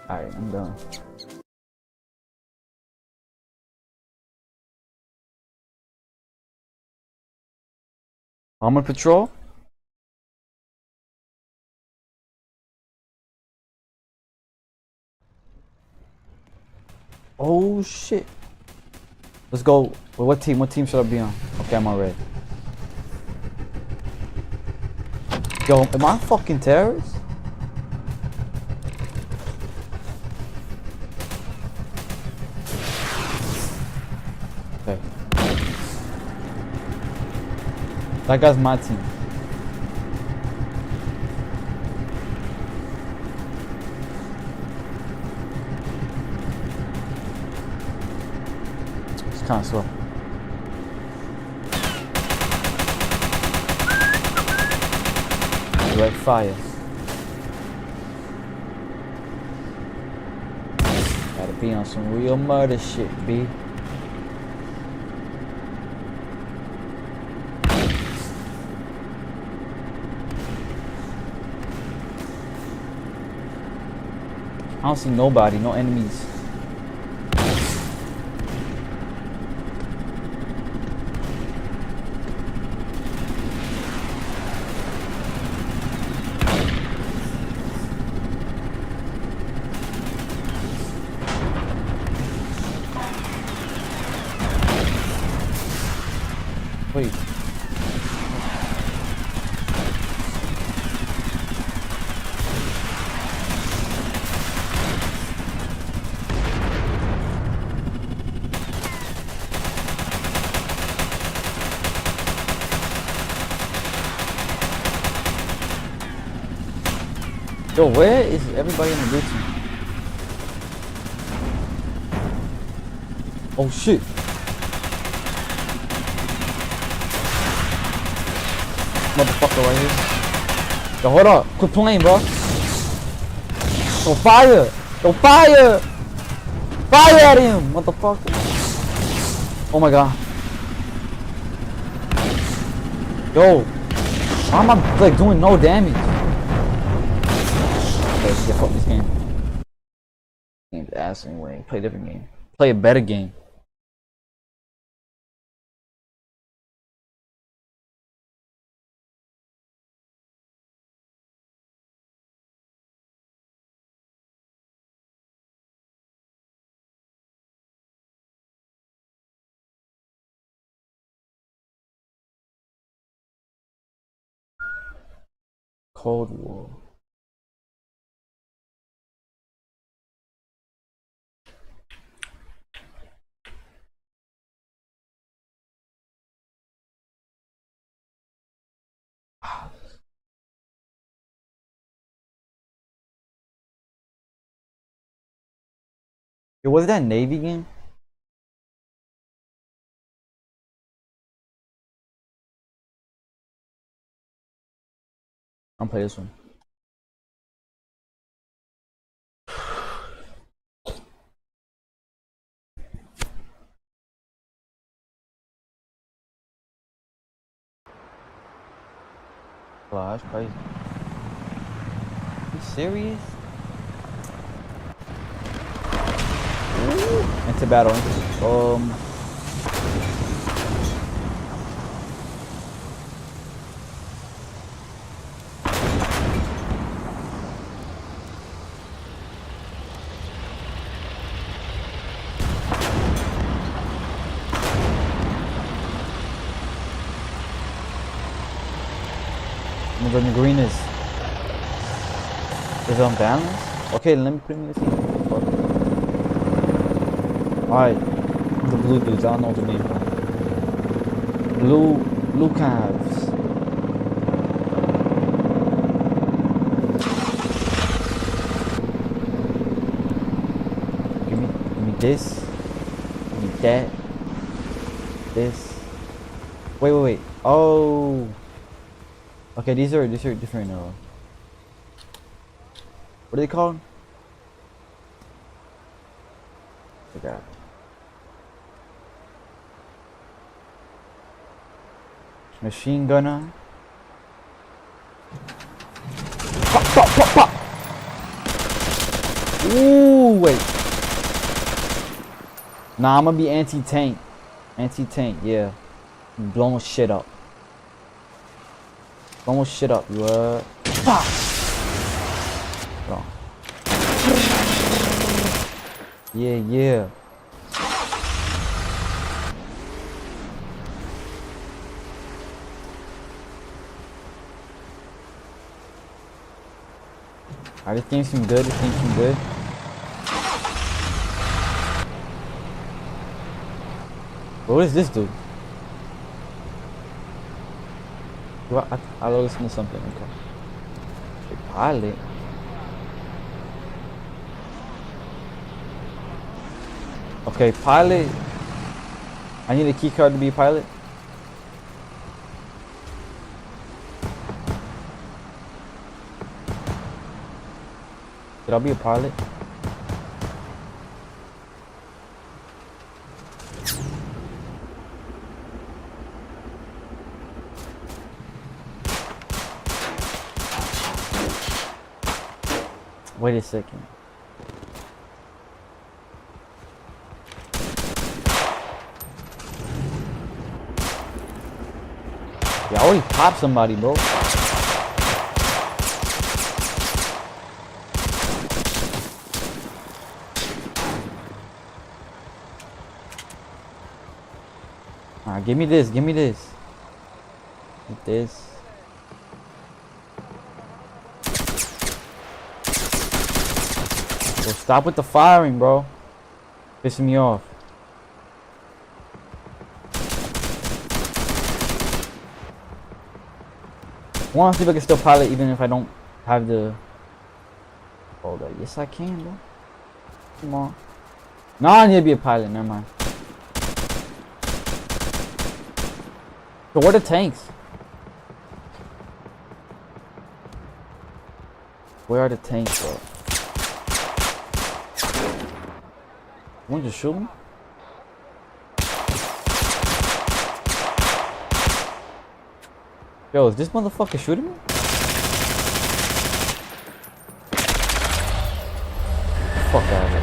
Alright, I'm done. Armor Patrol? Oh shit. Let's go. Well, what team? What team should I be on? Okay, I'm on red. Yo, am I a fucking terrorist? Okay. That guy's my team. Kind of slow. Direct fire. Gotta be on some real murder shit, B. I don't see nobody, no enemies. Wait. Yo, where is everybody in the blue team? Oh shit. Motherfucker right here. Yo, hold up. Quit playing, bro. Yo, fire. Yo, fire. Fire at him, motherfucker. Oh my god. Yo. Why am I like doing no damage? Okay, get fuck this game. Game's ass anyway. Play a different game. Play a better game. Cold War. Yo, was that Navy game? I'm play this one. Wow, that's crazy. You serious? Into battle. The green is unbalanced. Okay, let me put him in the team. Alright, the blue dudes, I don't know what the name is. Blue calves. Give me this. Give me that. This. Wait. Oh. Okay, these are different. What are they called? I forgot. Machine gunner. Pop, pop, pop, pop. Ooh, wait. Nah, I'm gonna be anti-tank. Anti-tank, yeah. Blowing shit up. Blowing shit up, you heard? Pop. Yeah. Alright, this game seems good. What does this do? I'll listen to something. Okay. Pilot. Okay, pilot. I need a key card to be a pilot. Should I be a pilot? Wait a second. Yeah, I already popped somebody, bro. Alright, give me this. Get this. Bro, stop with the firing, bro. Pissing me off. I want to see if I can still pilot even if I don't have the Hold up. Yes, I can, bro. Come on. No, I need to be a pilot. Never mind. So where are the tanks? Where are the tanks, bro? You want to shoot me? Yo, is this motherfucker shooting me? Fuck out of here.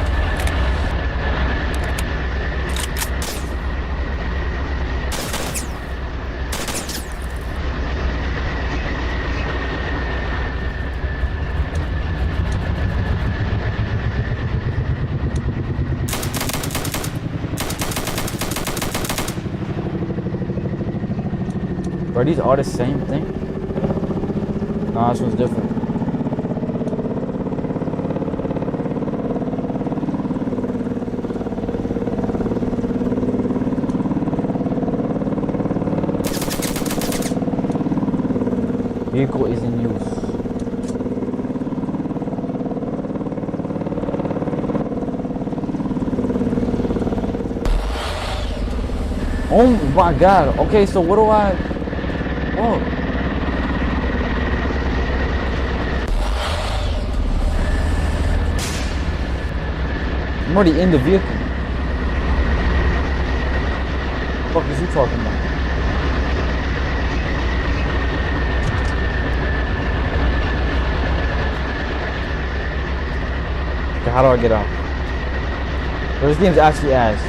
Are these all the same thing? Nah, this one's different. Vehicle is in use. Oh my god. Okay, so what do I... Oh. I'm already in the vehicle. What the fuck is he talking about? Okay, how do I get out? Well, this game's actually ass.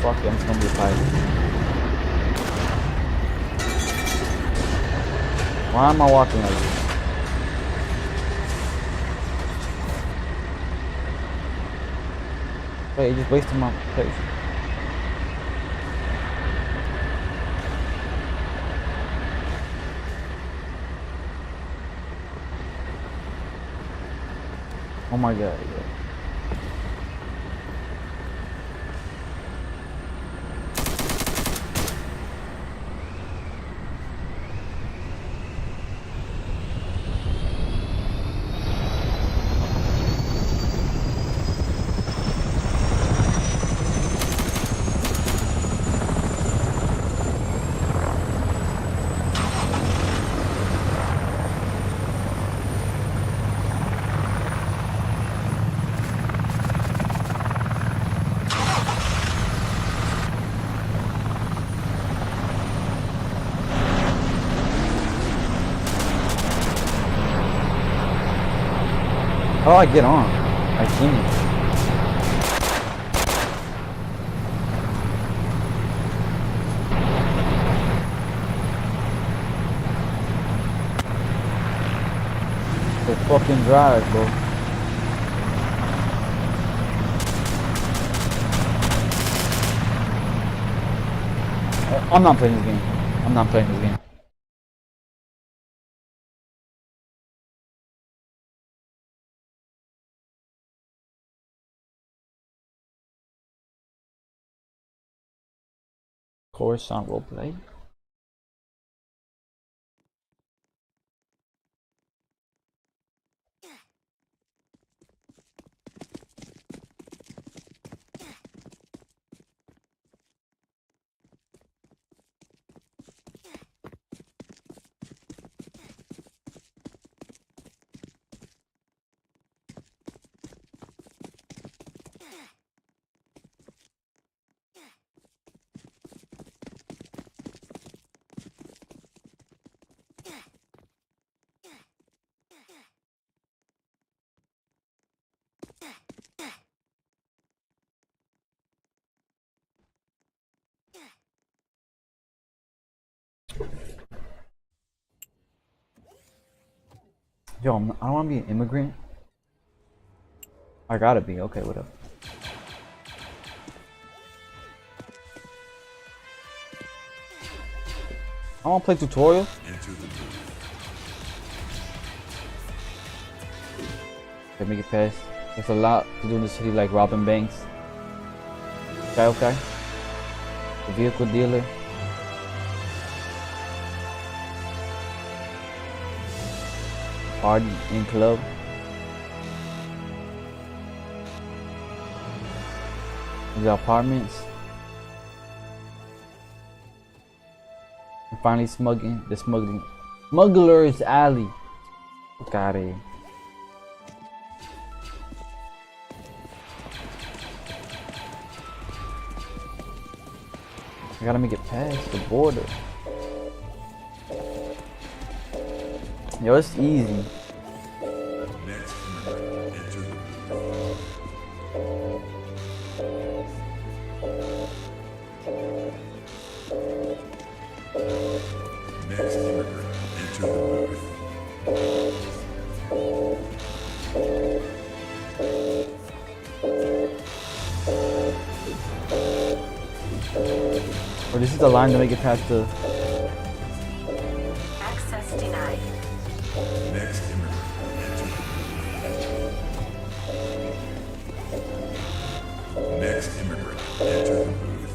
Fuck it, I'm just gonna be a pilot. Why am I walking like this? Wait, you just wasted my place. Oh my god, yeah. How do I get on? I can't. The fucking drive, bro. I'm not playing this game. I'm not playing this game. Coruscant roleplay. Yo, I don't want to be an immigrant. I gotta be. Okay, whatever. I want to play tutorials. Okay, make it fast. There's a lot to do in the city, like robbing banks. Okay. The vehicle dealer. Party and club. The apartments. And finally Smuggler's Alley. Fuck out of here. I gotta make it past the border. Yo, it's easy. Next immigrant, enter the booth. Or this is the line to make it past the. Access denied. Next immigrant, enter the booth. Next immigrant, enter the booth.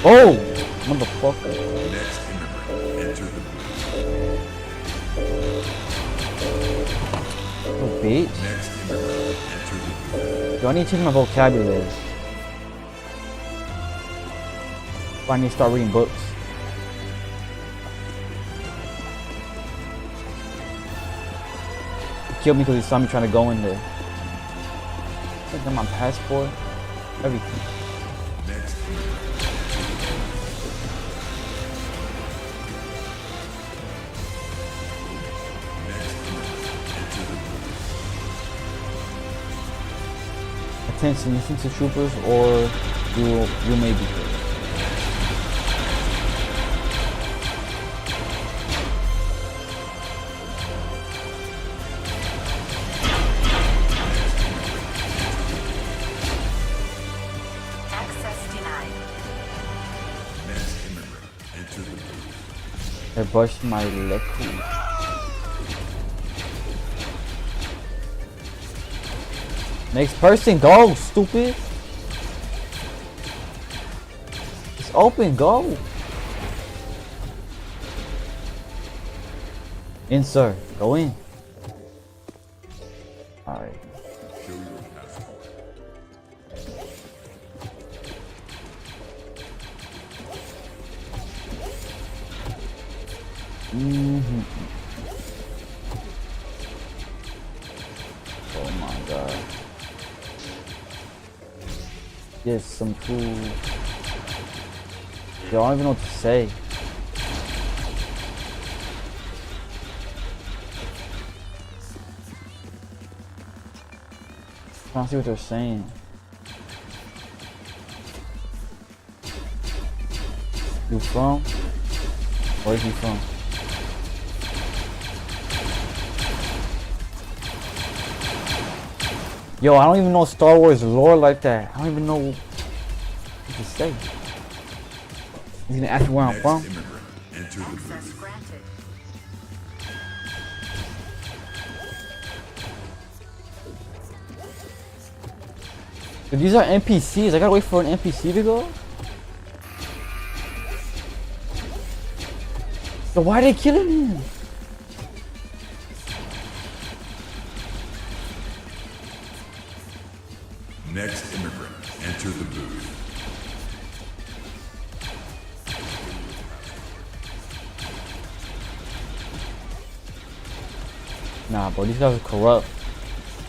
Oh! Motherfucker. Next immigrant, enter the booth. Oh, bitch. Next immigrant, enter the booth. Yo, I need to change my vocabulary. I need to start reading books. He killed me because he saw me trying to go in there. I got my passport, everything. Next Attention, listen to troopers or you may be killed. I brushed my leg. Next person, go, stupid. It's open, go. In, sir. Go in. Alright. Oh my god. Yes, some food. Yo, I don't even know what to say. I don't see what they're saying. You from? Where's he from? Yo, I don't even know Star Wars lore like that. I don't even know what to say. He's gonna ask me where I'm from. But these are NPCs. I gotta wait for an NPC to go. So why are they killing him? Next immigrant, enter the booth. Nah, bro, these guys are corrupt.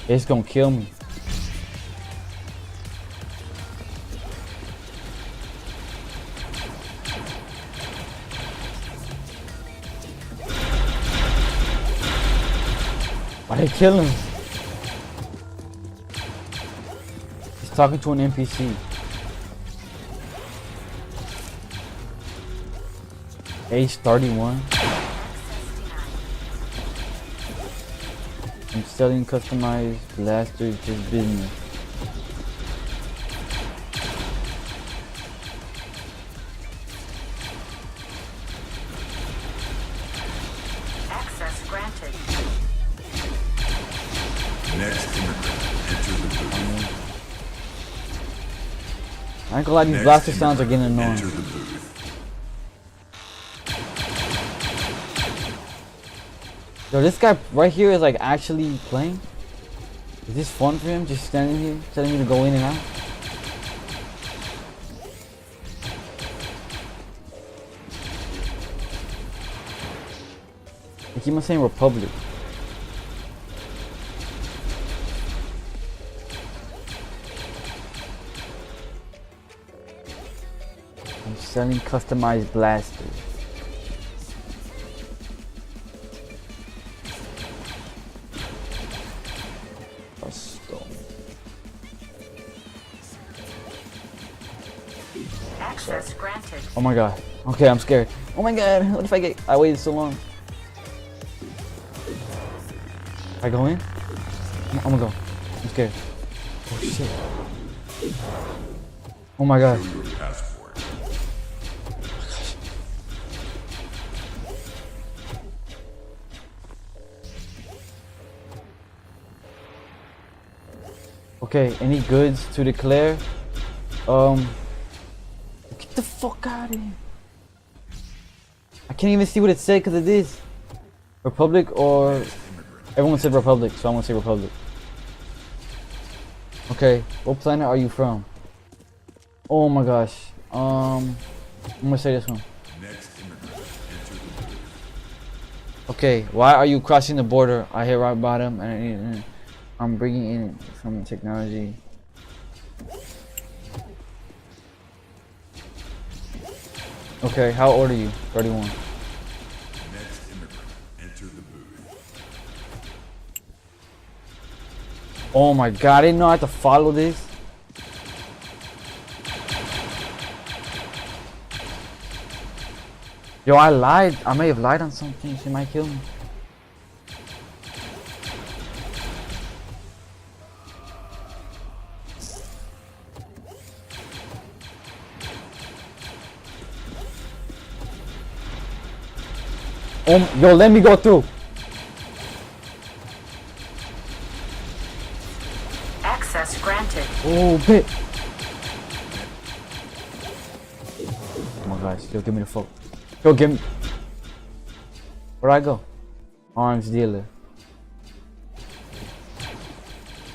They're just gonna kill me. Why they kill him? He's talking to an NPC. Age 31. I'm selling customized blasters, just business. Access granted. Next immigrant, enter the booth. I ain't gonna lie, these blaster sounds are getting annoying. Yo, this guy right here is like actually playing. Is this fun for him? Just standing here, telling me to go in and out? I keep on saying Republic. I'm selling customized blasters. Access granted. Oh my god. Okay, I'm scared. Oh my god, what if I waited so long? I go in? I'm gonna go. I'm scared. Oh shit. Oh my god. Okay, any goods to declare? Get the fuck out of here. I can't even see what it said because it is Republic, or everyone said Republic, so I'm gonna say Republic. Okay, what planet are you from? Oh my gosh. I'm gonna say this one. Okay, why are you crossing the border? I hit rock bottom and I'm bringing in some technology. Okay, how old are you? 31. Next immigrant, enter the booth. Oh my god, I didn't know I had to follow this. Yo, I lied. I may have lied on something. She might kill me. Yo, let me go through. Access granted. Oh, bit. Oh my gosh, yo, give me the phone. Yo, give me. Where'd I go? Arms dealer.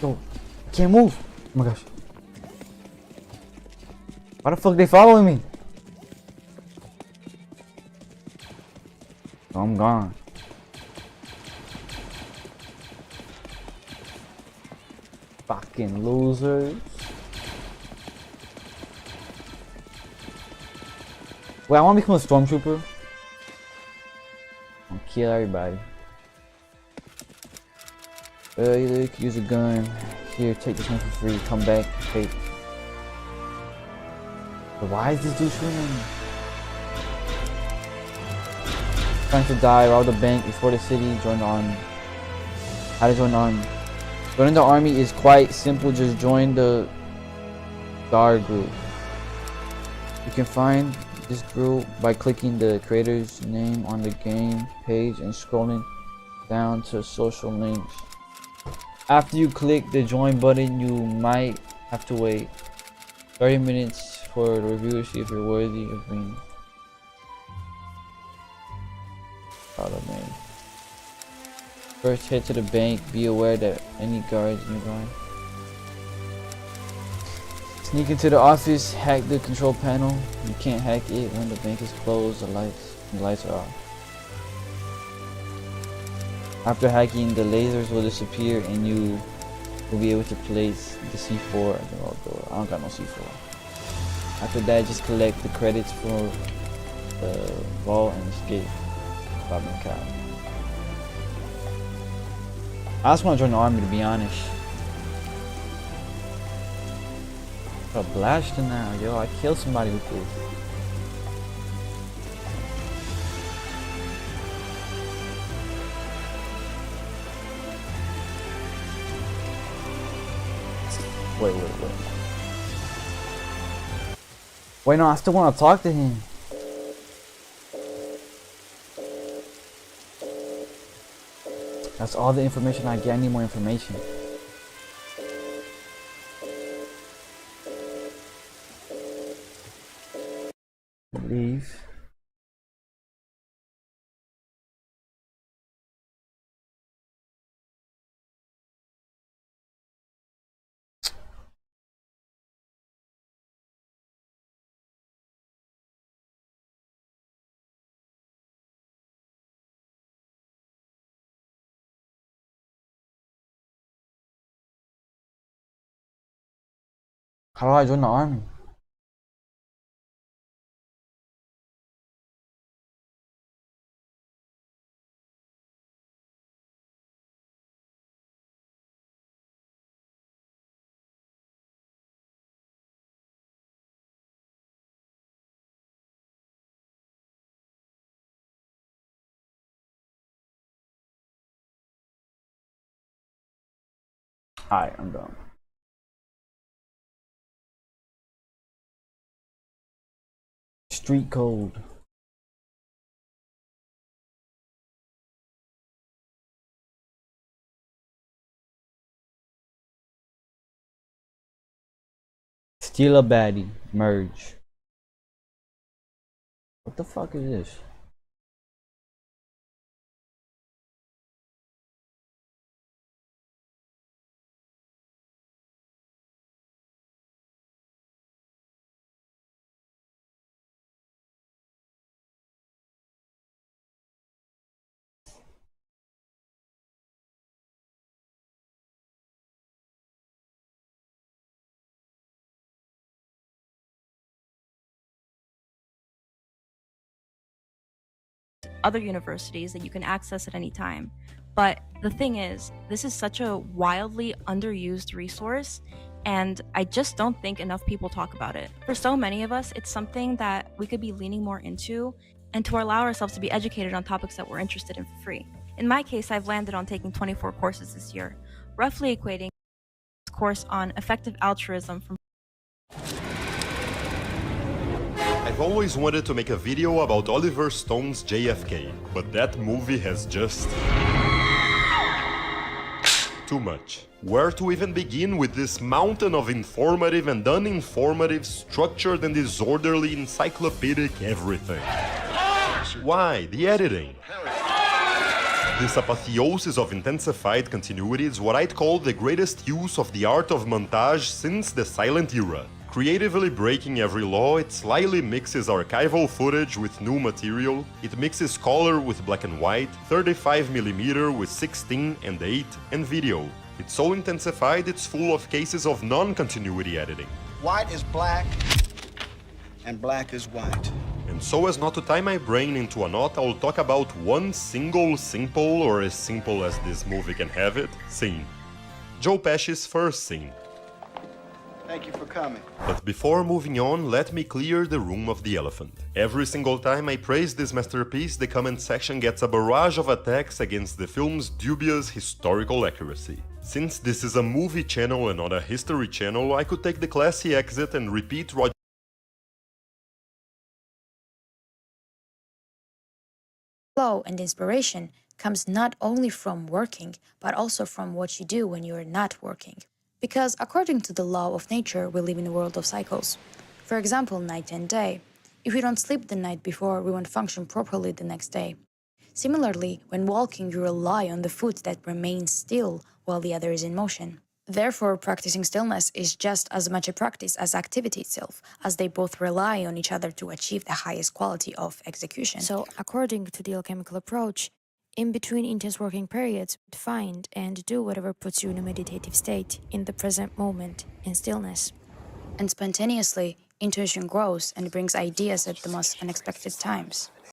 Yo, I can't move. Oh my gosh. Why the fuck they following me? I'm gone. Fucking losers. Wait, I want to become a stormtrooper. I'll kill everybody. You could use a gun. Here, take this one for free. Come back. Take. But why is this dude shooting me? Trying to die, rob the bank, explore the city, join the army. How to join the army? Joining the army is quite simple, just join the guard group. You can find this group by clicking the creator's name on the game page and scrolling down to social links. After you click the join button, you might have to wait 30 minutes for the reviewer to see if you're worthy of being man. First, head to the bank. Be aware that any guards nearby. Sneak into the office. Hack the control panel. You can't hack it when the bank is closed. The lights are off. After hacking, the lasers will disappear and you will be able to place the C4 at the door. I don't got no C4. After that, just collect the credits for the vault and escape. I just want to join the army, to be honest. A blaster now, yo! I killed somebody with this. Wait. Wait, no, I still want to talk to him. That's all the information I get. I need more information. How do I join the army? Alright, I'm done. Street code. Steal a baddie. Merge. What the fuck is this? Other universities that you can access at any time. But the thing is, this is such a wildly underused resource, and I just don't think enough people talk about it. For so many of us, it's something that we could be leaning more into and to allow ourselves to be educated on topics that we're interested in for free. In my case, I've landed on taking 24 courses this year, roughly equating a course on effective altruism from I've always wanted to make a video about Oliver Stone's JFK, but that movie has just too much. Where to even begin with this mountain of informative and uninformative, structured and disorderly encyclopedic everything? Why? The editing. This apotheosis of intensified continuity is what I'd call the greatest use of the art of montage since the silent era. Creatively breaking every law, it slyly mixes archival footage with new material, it mixes color with black and white, 35mm with 16 and 8, and video. It's so intensified it's full of cases of non-continuity editing. White is black, and black is white. And so as not to tie my brain into a knot, I'll talk about one single simple, or as simple as this movie can have it, scene. Joe Pesci's first scene. Thank you for coming. But before moving on, let me clear the room of the elephant. Every single time I praise this masterpiece, the comment section gets a barrage of attacks against the film's dubious historical accuracy. Since this is a movie channel and not a history channel, I could take the classy exit and repeat Roger. Flow and inspiration comes not only from working, but also from what you do when you're not working. Because according to the law of nature, we live in a world of cycles. For example, night and day. If we don't sleep the night before, we won't function properly the next day. Similarly, when walking, you rely on the foot that remains still while the other is in motion. Therefore, practicing stillness is just as much a practice as activity itself, as they both rely on each other to achieve the highest quality of execution. So, according to the alchemical approach, in between intense working periods, find and do whatever puts you in a meditative state, in the present moment, in stillness. And spontaneously, intuition grows and brings ideas at the most unexpected times.